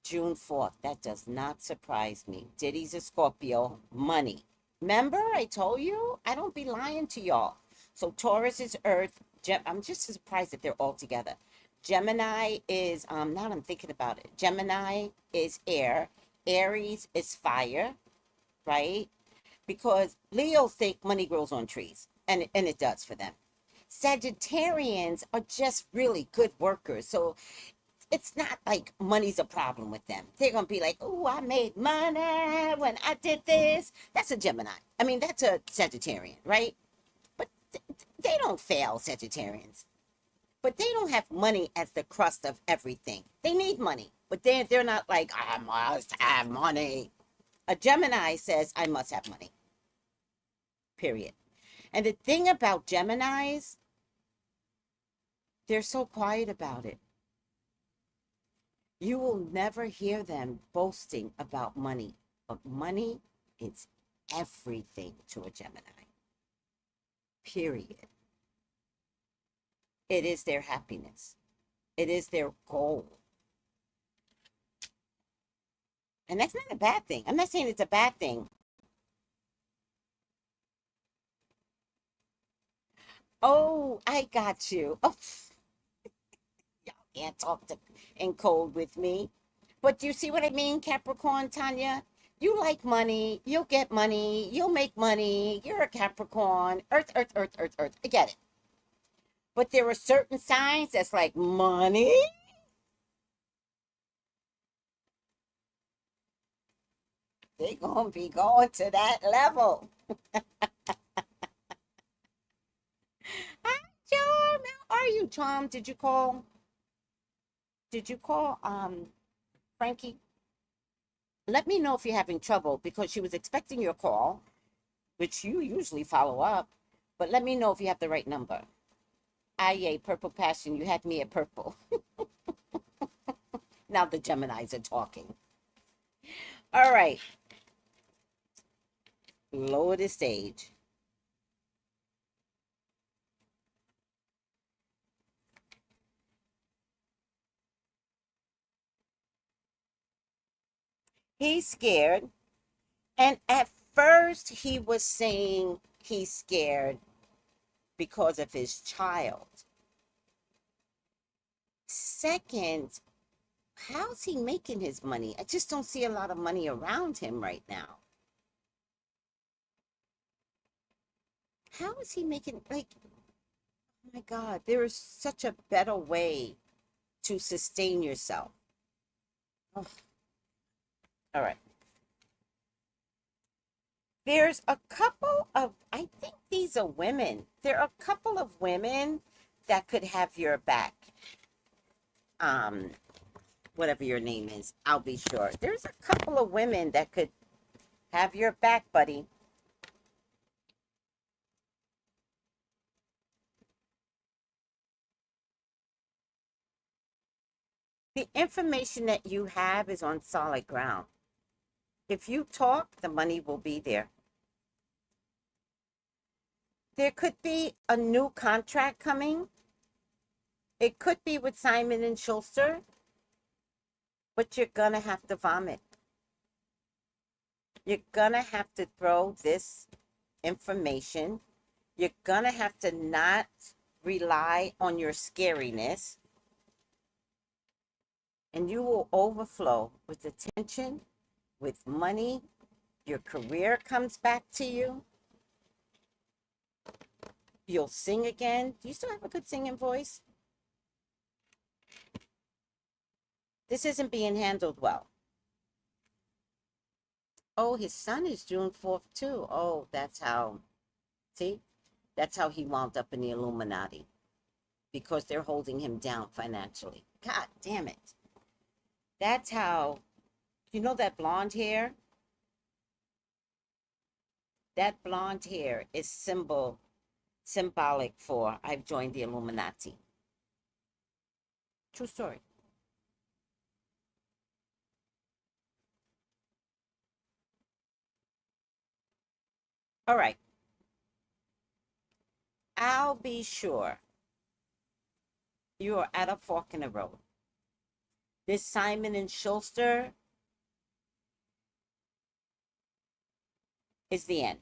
June 4th. That does not surprise me. Diddy's a Scorpio. Money. Remember, I told you? I don't be lying to y'all. So Taurus is Earth. I'm just surprised that they're all together. Gemini is, now that I'm thinking about it, Gemini is air. Aries is fire, right? Because Leos think money grows on trees, and it does for them. Sagittarians are just really good workers. So it's not like money's a problem with them. They're going to be like, oh, I made money when I did this. That's a Gemini. I mean, that's a Sagittarian, right? But they don't fail, Sagittarians. But they don't have money as the crust of everything. They need money, but they're not like, I must have money. A Gemini says, I must have money. Period. And the thing about Geminis, they're so quiet about it. You will never hear them boasting about money. But money is everything to a Gemini. Period. It is their happiness. It is their goal. And that's not a bad thing. I'm not saying it's a bad thing. Oh, I got you. Oh, y'all can't talk in code with me. But do you see what I mean, Capricorn, Tanya? You like money. You'll get money. You'll make money. You're a Capricorn. Earth, earth, earth, earth, earth. I get it. But there are certain signs that's like money. They gonna be going to that level. Hi, Charm. How are you, Charm? Did you call? Did you call Frankie? Let me know if you're having trouble because she was expecting your call, which you usually follow up. But let me know if you have the right number. Aye, Purple Passion. You had me at purple. Now the Geminis are talking. All right. Lower the stage. He's scared. And at first, he was saying he's scared because of his child. Second, how's he making his money? I just don't see a lot of money around him right now. How is he making, like, oh my God, there is such a better way to sustain yourself. Oh, all right. There's a couple of, I think these are women. There are a couple of women that could have your back. Whatever your name is, I'll be sure. There's a couple of women that could have your back, buddy. The information that you have is on solid ground. If you talk, the money will be there. There could be a new contract coming. It could be with Simon and Schuster, but you're gonna have to vomit. You're gonna have to throw this information. You're gonna have to not rely on your scariness. And you will overflow with attention, with money. Your career comes back to you. You'll sing again. Do you still have a good singing voice? This isn't being handled well. Oh, his son is June 4th too. Oh, that's how, see? That's how he wound up in the Illuminati. Because they're holding him down financially. God damn it. That's how, you know that blonde hair? That blonde hair is symbolic for I've joined the Illuminati. True story. All right. I'll be sure you are at a fork in the road. This Simon and Schuster is the end.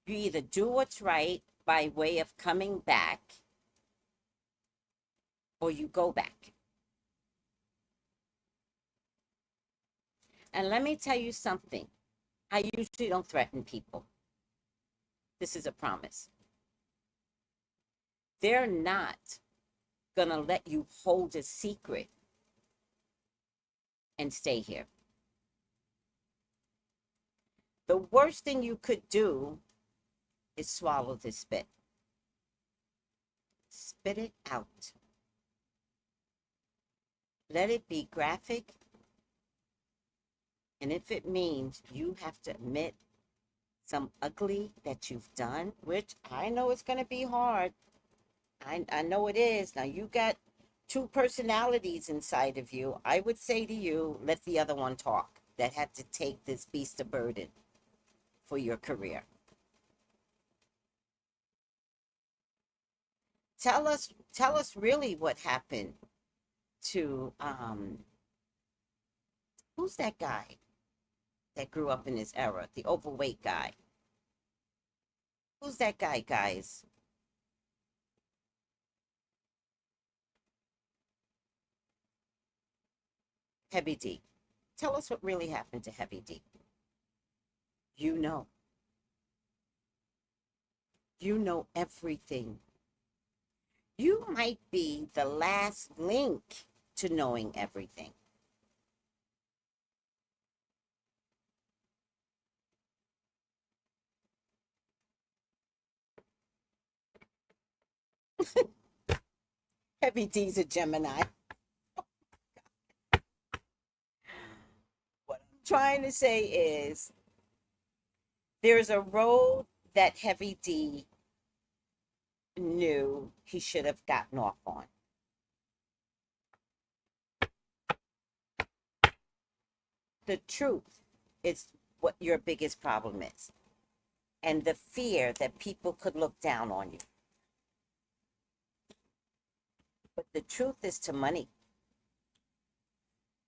You either do what's right by way of coming back, or you go back. And let me tell you something. I usually don't threaten people. This is a promise. They're not going to let you hold a secret and stay here. The worst thing you could do is swallow this spit. Spit it out. Let it be graphic. And if it means you have to admit some ugly that you've done, which I know it's going to be hard. I know it is. Now, you got two personalities inside of you. I would say to you, let the other one talk that had to take this beast of burden for your career. Tell us really what happened to, who's that guy that grew up in this era? The overweight guy. Who's that guy, guys? Heavy D. Tell us what really happened to Heavy D. You know. You know everything. You might be the last link to knowing everything. Heavy D's a Gemini. What I'm trying to say is there's a road that Heavy D knew he should have gotten off on. The truth is what your biggest problem is, and the fear that people could look down on you. But the truth is to money.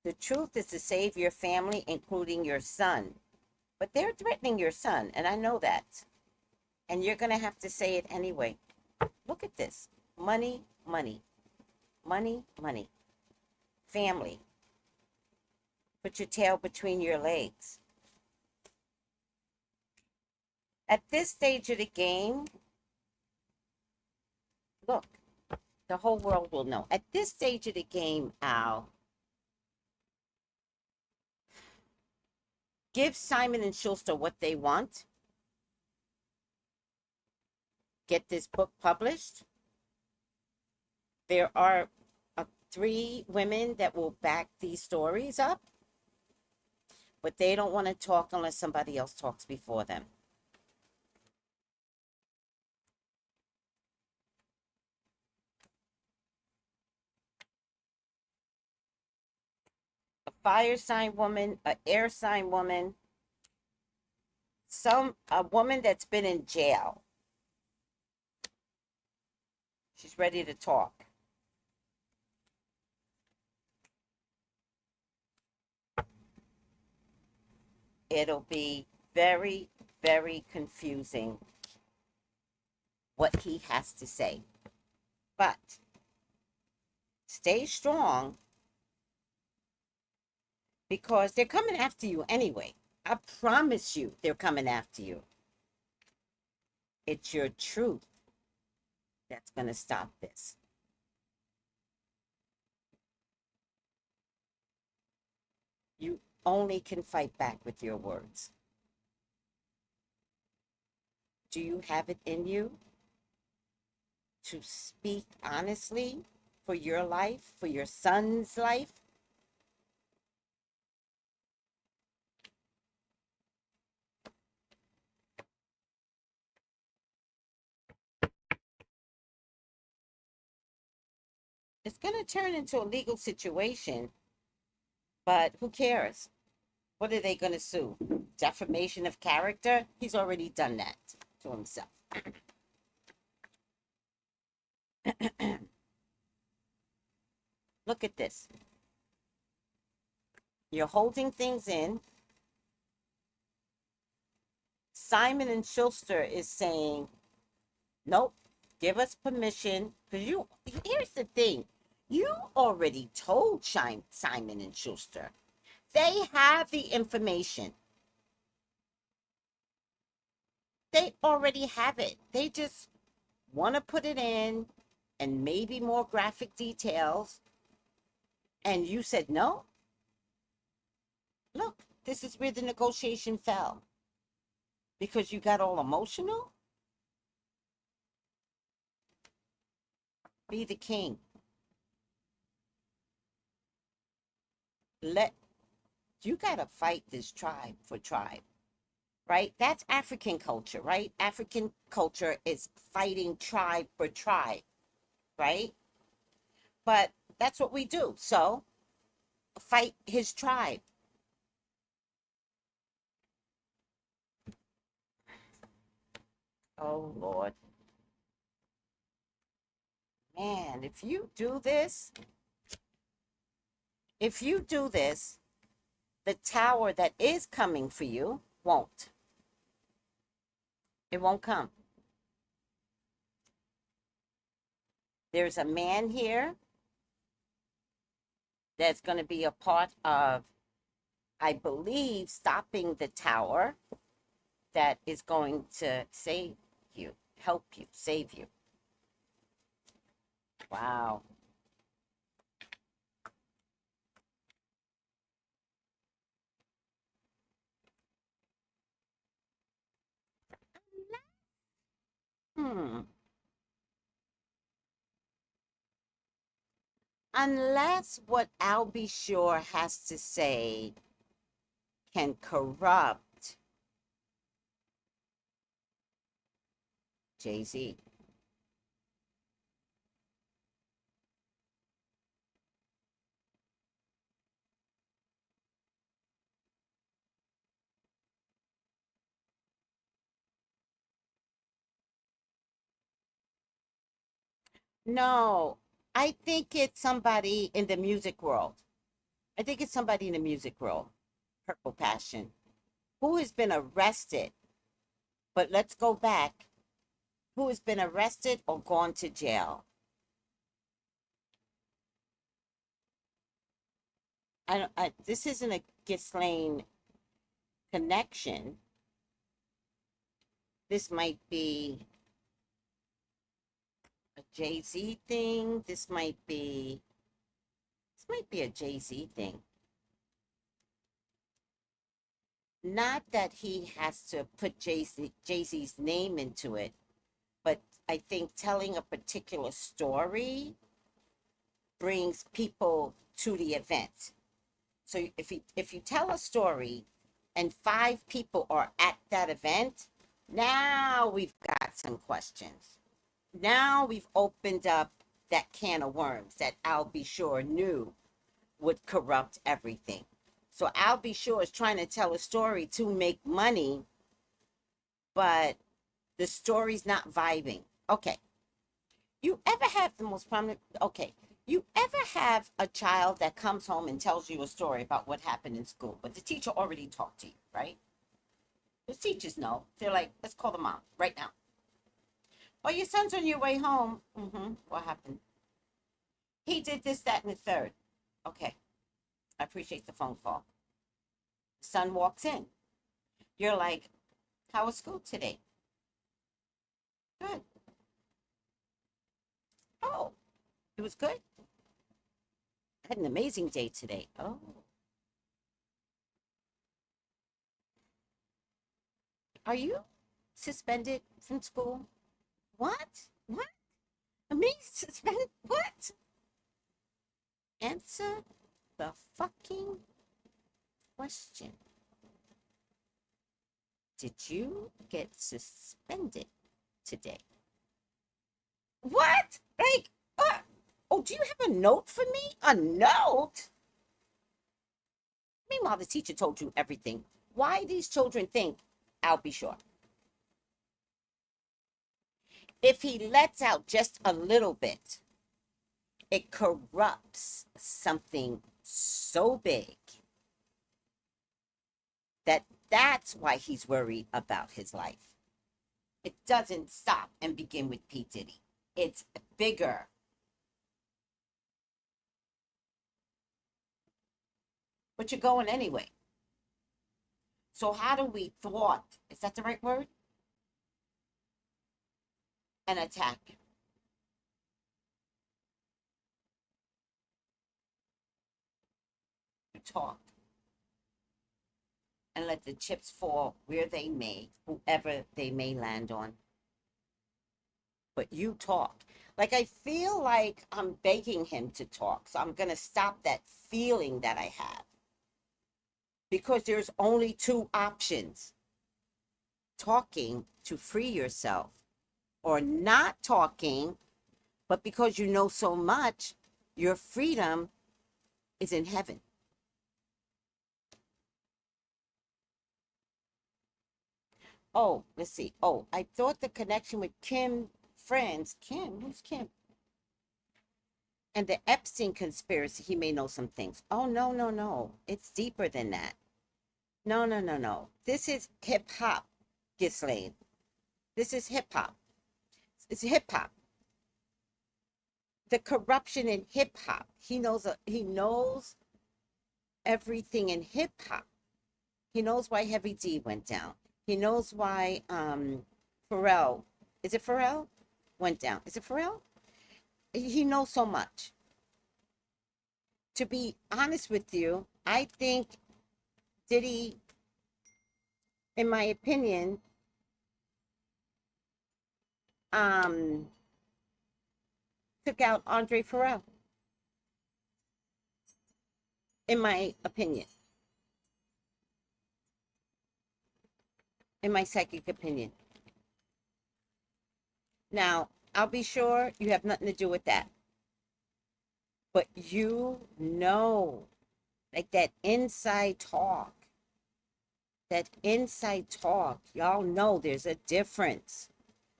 The truth is to save your family, including your son. But they're threatening your son, and I know that. And you're going to have to say it anyway. Look at this. Money, money. Money, money. Family. Put your tail between your legs. At this stage of the game, look, the whole world will know. At this stage of the game, Al, give Simon and Schuster what they want. Get this book published. There are 3 women that will back these stories up, but they don't want to talk unless somebody else talks before them. A fire sign woman, an air sign woman, a woman that's been in jail. She's ready to talk. It'll be very, very confusing what he has to say. But stay strong, because they're coming after you anyway. I promise you they're coming after you. It's your truth that's going to stop this. You only can fight back with your words. Do you have it in you to speak honestly for your life, for your son's life? It's going to turn into a legal situation, but who cares? What are they going to sue? Defamation of character? He's already done that to himself. Look at this. You're holding things in. Simon and Schuster is saying, nope, give us permission. Because here's the thing. You already told Simon and Schuster. They have the information. They already have it. They just want to put it in and maybe more graphic details. And you said no? Look, this is where the negotiation fell. Because you got all emotional? Be the king. You got to fight this tribe for tribe, right? That's African culture, right? African culture is fighting tribe for tribe, right? But that's what we do. So fight his tribe. Oh, Lord. Man, if you do this, the tower that is coming for you won't. It won't come. There's a man here that's going to be a part of, I believe, stopping the tower that is going to save you, help you, save you. Wow. Hmm. unless what Al B. Sure has to say can corrupt Jay-Z. No, I think it's somebody in the music world. I think it's somebody in the music world, Purple Passion, who has been arrested. But let's go back. Who has been arrested or gone to jail? This isn't a Ghislaine connection. This might be a Jay-Z thing. This might be a Jay-Z thing. Not that he has to put Jay-Z's name into it, but I think telling a particular story brings people to the event. So if you tell a story and 5 people are at that event, now we've got some questions. Now we've opened up that can of worms that Al B. Sure knew would corrupt everything. So Al B. Sure is trying to tell a story to make money, but the story's not vibing. Okay. You ever have the most prominent, okay. You ever have a child that comes home and tells you a story about what happened in school, but the teacher already talked to you, right? The teachers know. They're like, let's call the mom right now. Well, your son's on your way home. What happened? He did this, that, and the third. Okay. I appreciate the phone call. Son walks in. You're like, how was school today? Good. Oh, it was good. I had an amazing day today. Oh. Are you suspended from school? What? What? Me suspended? What? Answer the fucking question. Did you get suspended today? What? Like, oh, do you have a note for me? A note? Meanwhile, the teacher told you everything. Why these children think I'll be sure. If he lets out just a little bit, it corrupts something so big that's why he's worried about his life. It doesn't stop and begin with P. Diddy. It's bigger. But you're going anyway. So how do we thwart, is that the right word? An attack. You talk. And let the chips fall where they may, whoever they may land on. But you talk. Like, I feel like I'm begging him to talk. So I'm going to stop that feeling that I have. Because there's only 2 options. Talking to free yourself. Or not talking, but because you know so much, your freedom is in heaven. Oh, let's see. Oh, I thought the connection with Kim Friends. Kim? Who's Kim? And the Epstein conspiracy, he may know some things. Oh, no, no, no. It's deeper than that. No, no, no, no. This is hip-hop, Ghislaine. This is hip-hop. It's hip-hop. The corruption in hip-hop. He knows everything in hip-hop. He knows why Heavy D went down. He knows why Pharrell, is it Pharrell? Went down. Is it Pharrell? He knows so much. To be honest with you, I think Diddy, in my opinion, took out Andre Pharrell. in my opinion, in my psychic opinion. Now, I'll be sure you have nothing to do with that. But you know, like that inside talk, y'all know there's a difference.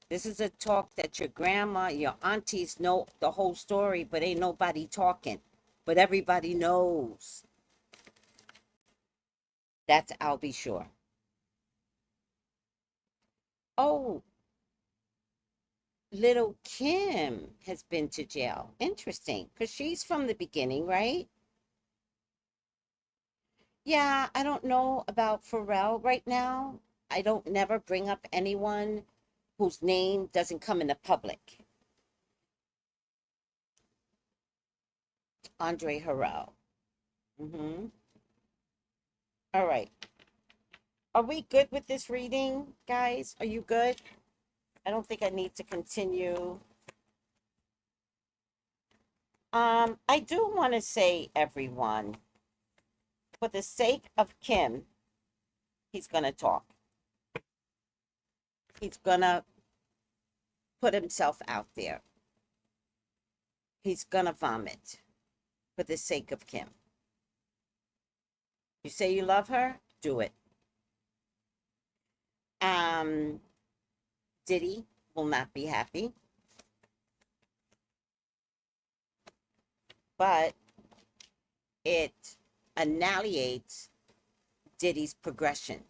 This is a talk that your grandma, your aunties know the whole story, but ain't nobody talking. But everybody knows. That's I'll be sure. Oh, little Kim has been to jail. Interesting, because she's from the beginning, right? Yeah, I don't know about Pharrell right now. I don't never bring up anyone whose name doesn't come in the public. Andre Harrell. All right. Are we good with this reading, guys? Are you good? I don't think I need to continue. I do want to say, everyone, for the sake of Kim, he's going to talk. He's going to put himself out there. He's going to vomit for the sake of Kim. You say you love her? Do it. Diddy will not be happy. But it annihilates Diddy's progression.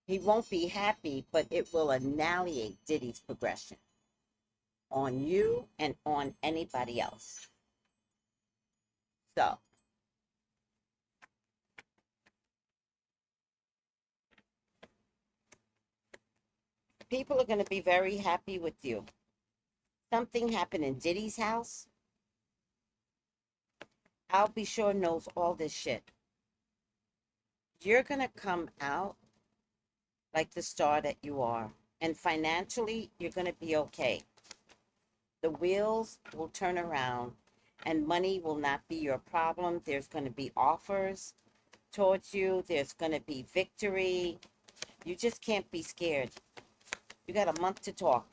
He won't be happy, but it will annihilate Diddy's progression on you and on anybody else. So, people are going to be very happy with you. Something happened in Diddy's house. I'll be sure knows all this shit. You're going to come out like the star that you are. And financially, you're going to be okay. The wheels will turn around and money will not be your problem. There's going to be offers towards you. There's going to be victory. You just can't be scared. You got a month to talk.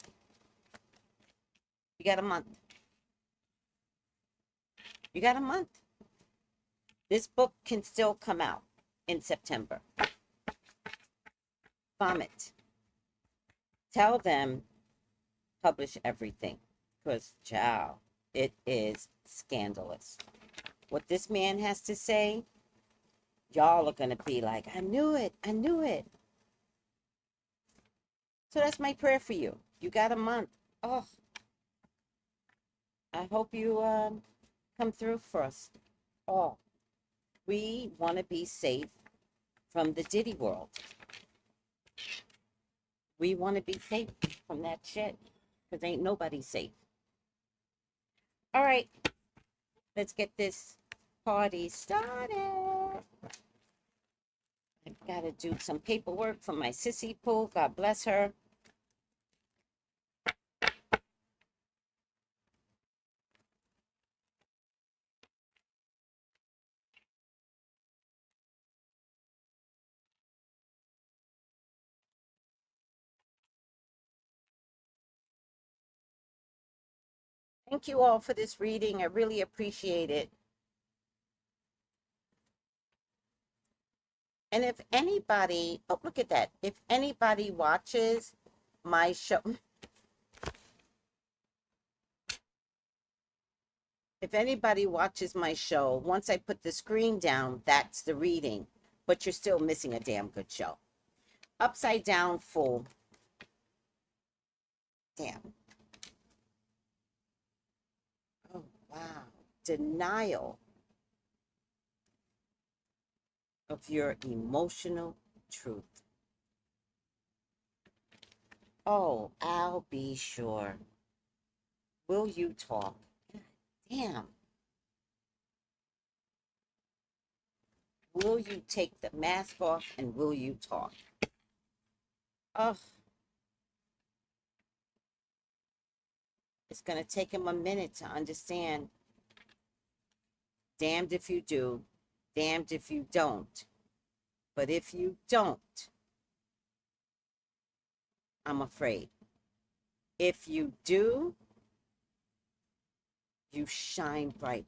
You got a month. You got a month. This book can still come out in September. Vomit. Tell them, publish everything. Because, child, it is scandalous. What this man has to say, y'all are going to be like, I knew it. I knew it. So that's my prayer for you. You got a month. Oh, I hope you come through for us all. We want to be safe from the Diddy world. We want to be safe from that shit. Because ain't nobody safe. All right. Let's get this party started. I've got to do some paperwork for my sissy pool. God bless her. Thank you all for this reading. I really appreciate it. And if anybody, oh, look at that. If anybody watches my show, if anybody watches my show, once I put the screen down, that's the reading. But you're still missing a damn good show. Upside Down Full. Damn. Oh, wow. Denial of your emotional truth. Oh, I'll be sure. Will you talk? God damn. Will you take the mask off and will you talk? Oh. It's going to take him a minute to understand Damned if you do, damned if you don't. But if you don't, I'm afraid. If you do, you shine bright.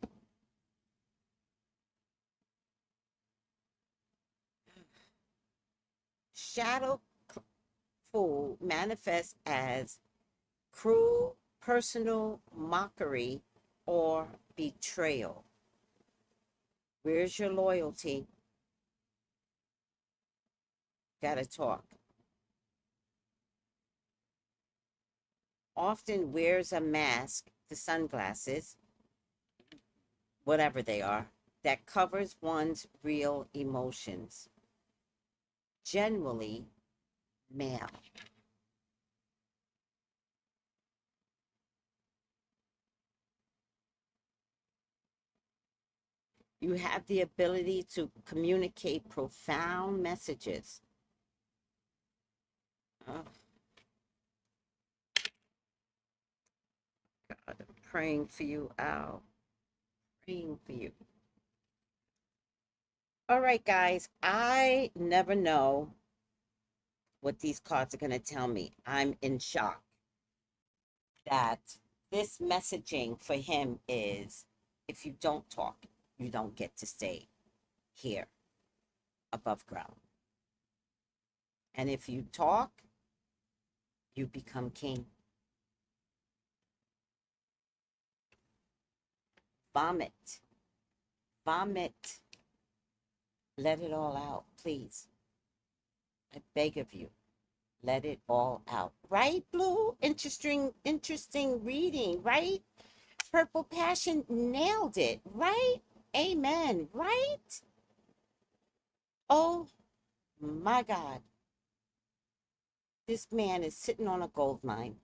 Shadow fool manifests as cruel personal mockery or betrayal. Where's your loyalty? Gotta talk. Often wears a mask, the sunglasses, whatever they are, that covers one's real emotions. Generally, male. You have the ability to communicate profound messages. Oh, God, I'm praying for you, Al. Praying for you. All right, guys, I never know what these cards are going to tell me. I'm in shock that this messaging for him is, if you don't talk, you don't get to stay here above ground. And if you talk, you become king. Vomit. Vomit. Let it all out, please. I beg of you. Let it all out. Right, Blue? Interesting reading, right? Purple Passion nailed it, right? Amen, right? Oh my God. This man is sitting on a gold mine,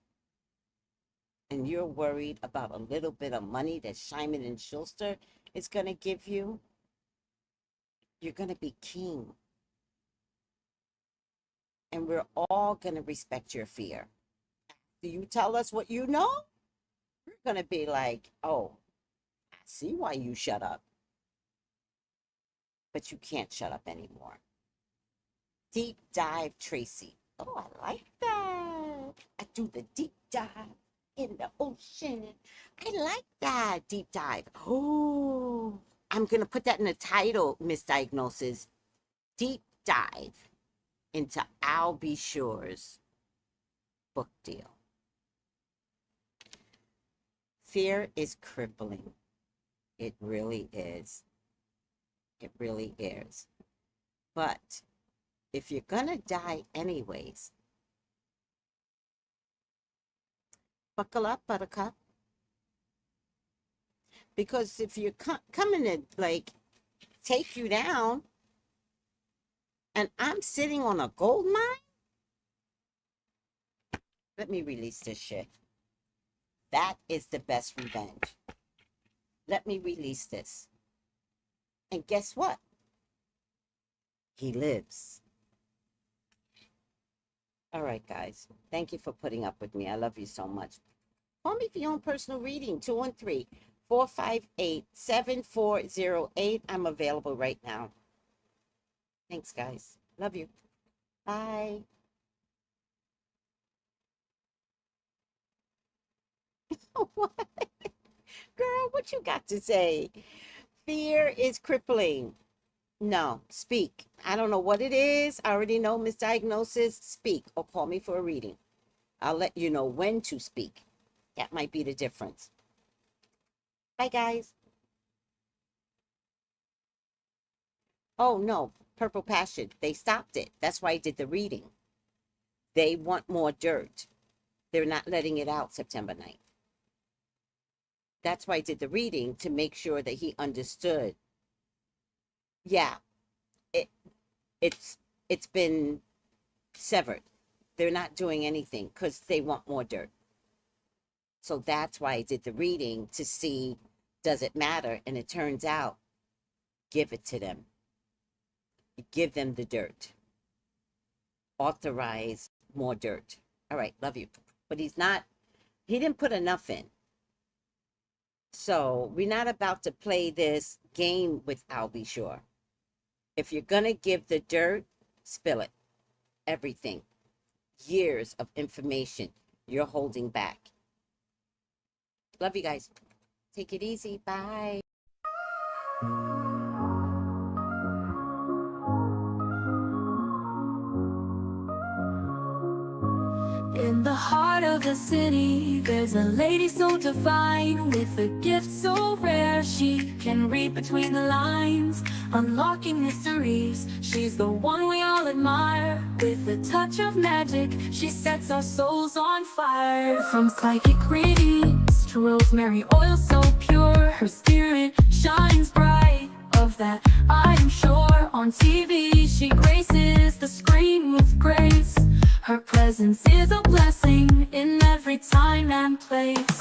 and you're worried about a little bit of money that Simon and Schuster is going to give you. You're going to be king. And we're all going to respect your fear. Do you tell us what you know? We're going to be like, oh, I see why you shut up. But you can't shut up anymore. Deep dive Tracy. Oh, I like that. I do the deep dive in the ocean. I like that deep dive. Oh, I'm going to put that in the title, Misdiagnosis. Deep dive into Al B. Sure's book deal. Fear is crippling. It really is. It really is. But if you're going to die anyways, buckle up, buttercup. Because if you're coming to, like, take you down, and I'm sitting on a gold mine, let me release this shit. That is the best revenge. Let me release this. And guess what? He lives. All right, guys. Thank you for putting up with me. I love you so much. Call me for your own personal reading, 213-458-7408. I'm available right now. Thanks, guys. Love you. Bye. What? Girl, what you got to say? Fear is crippling. No, speak. I don't know what it is. I already know Misdiagnosis. Speak or call me for a reading. I'll let you know when to speak. That might be the difference. Bye, guys. Oh, no. Purple Passion. They stopped it. That's why I did the reading. They want more dirt. They're not letting it out September 9th. That's why I did the reading, to make sure that he understood. Yeah, it's been severed. They're not doing anything because they want more dirt. So that's why I did the reading, to see, does it matter? And it turns out, give it to them. Give them the dirt. Authorize more dirt. All right, love you. But he didn't put enough in. So we're not about to play this game with Albie Shore. If you're going to give the dirt, spill it. Everything. Years of information you're holding back. Love you guys. Take it easy. Bye. In the heart of the city, there's a lady so divine, with a gift so rare she can read between the lines, unlocking mysteries. She's the one we all admire. With a touch of magic, she sets our souls on fire. From psychic readings to rosemary oil so pure, her spirit shines bright. Of that I'm sure. On TV she graces the screen with grace. Her presence is a blessing in every time and place.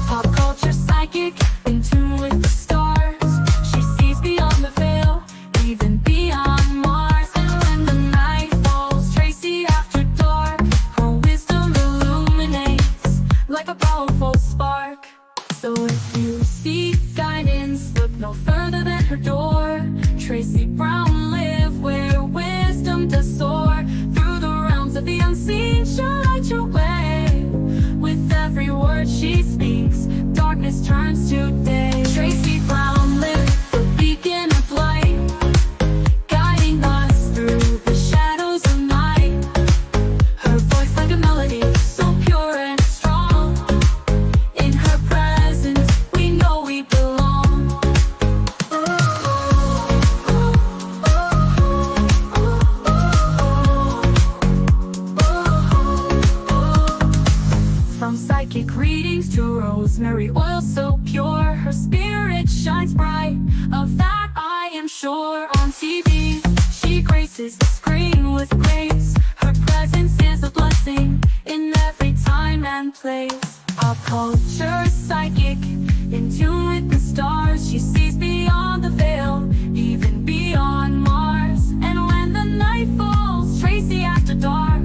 Pop culture psychic, in tune with the stars. She sees beyond the veil, even beyond Mars. And when the night falls, Tracy after dark, her wisdom illuminates like a powerful spark. So if you seek guidance, look no further than her door. Tracy Brown live where wisdom does soar. Through the realms of the unseen, she'll light your way. With every word she speaks, darkness turns to day. Tracy Brown live, the beacon of light, guiding us through the shadows of night. Her voice like a melody, so pure and strong. In her presence, we know we belong. From psychic readings to rosemary oil so pure, her spirit shines bright. Of that I am sure. On TV, she graces the screen with grace. Her presence is a blessing in every time and place. Pop culture psychic, in tune with the stars. She sees beyond the veil, even beyond Mars. And when the night falls, Tracy after dark,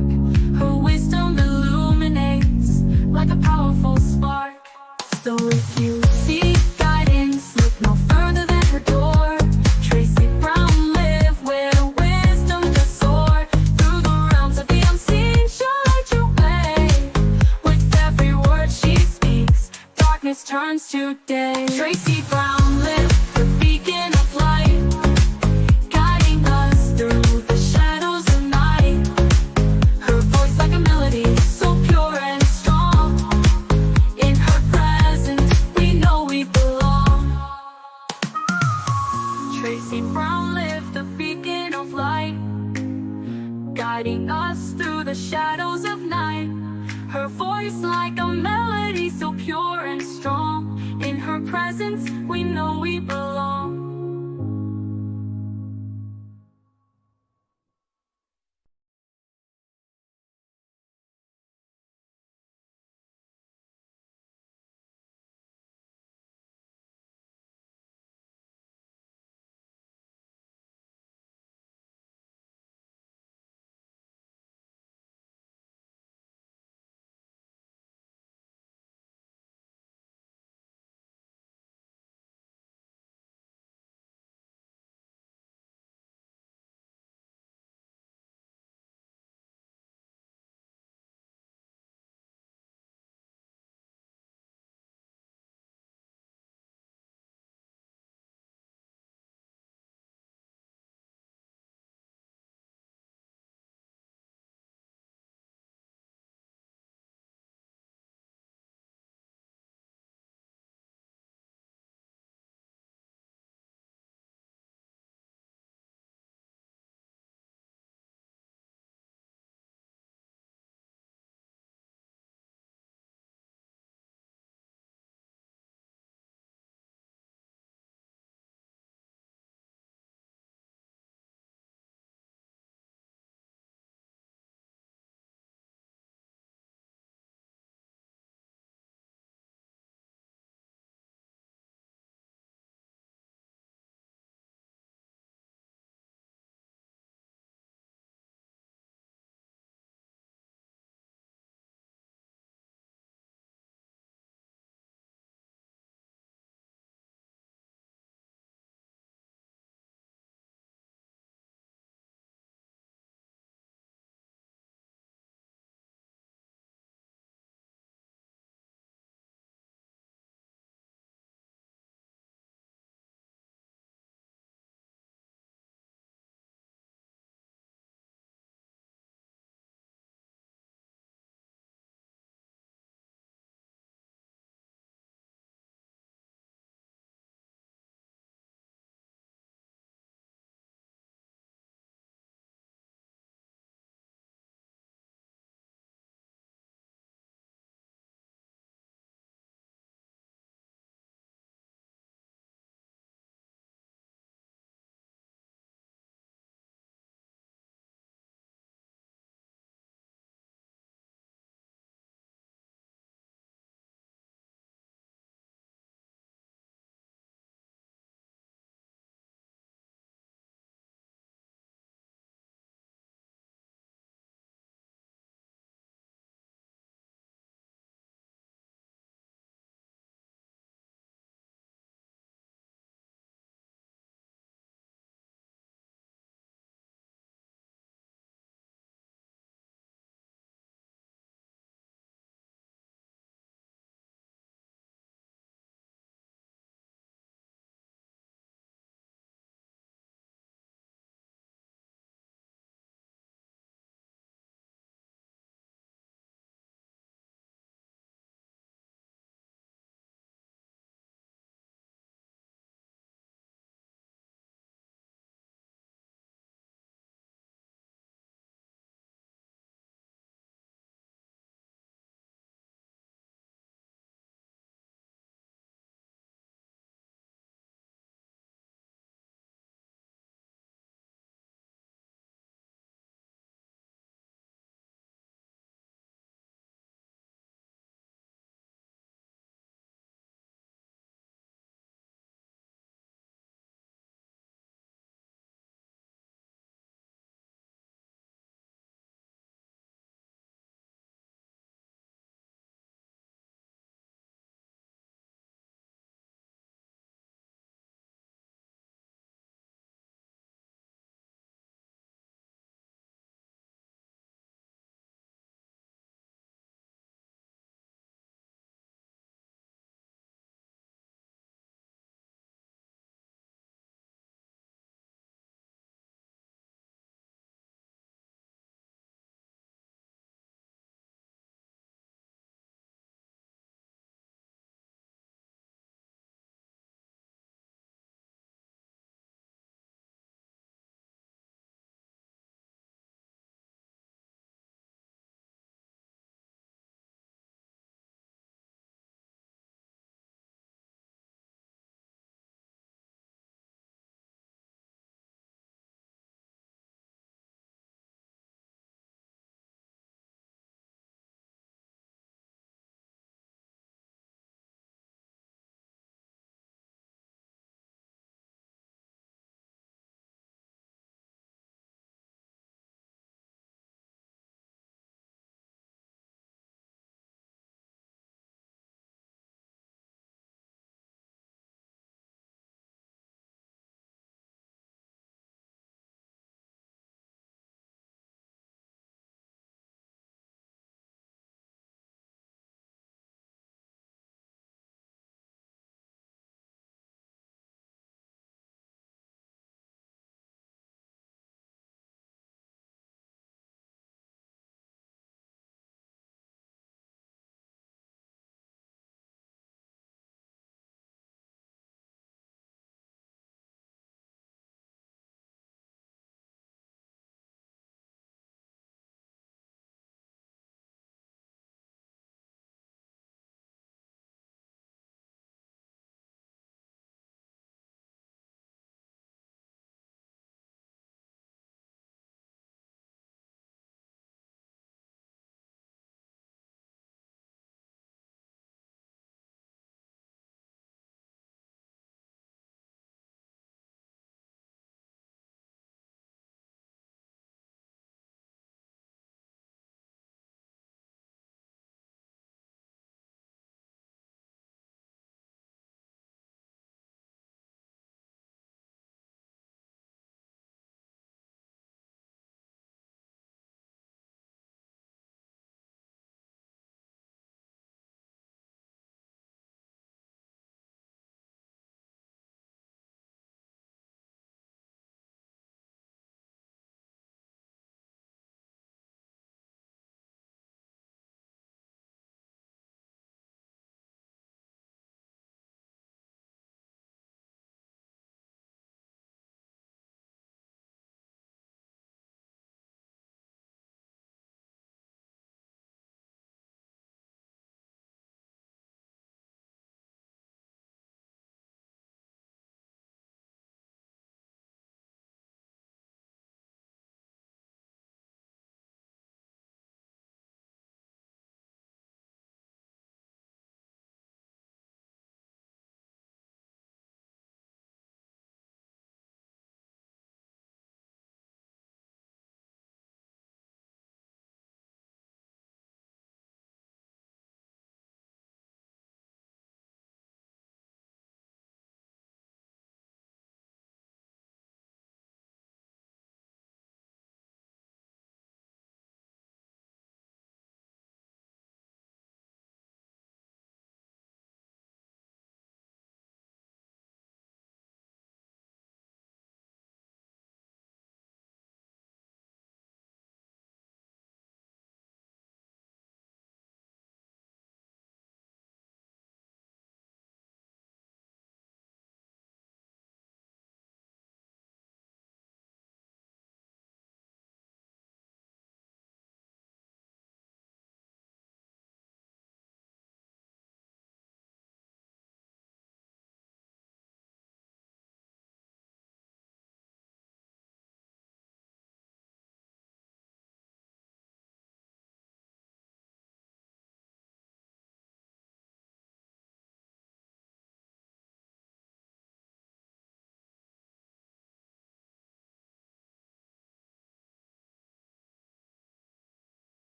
her wisdom illuminates like a powerful spark. So if you seek guidance, look no further than her door. Tracy Brown live where wisdom does soar. Through the realms of the unseen, she'll light your way. With every word she speaks, darkness turns to day. Tracy Brown live, the beacon of light, guiding us through the shadows of night. Her voice like a melody, so pure and strong. In her presence, we know we belong. Tracy Brown live, the beacon of light, guiding us through the shadows of night. Her voice like a melody, so pure and strong. In her presence, we know we belong.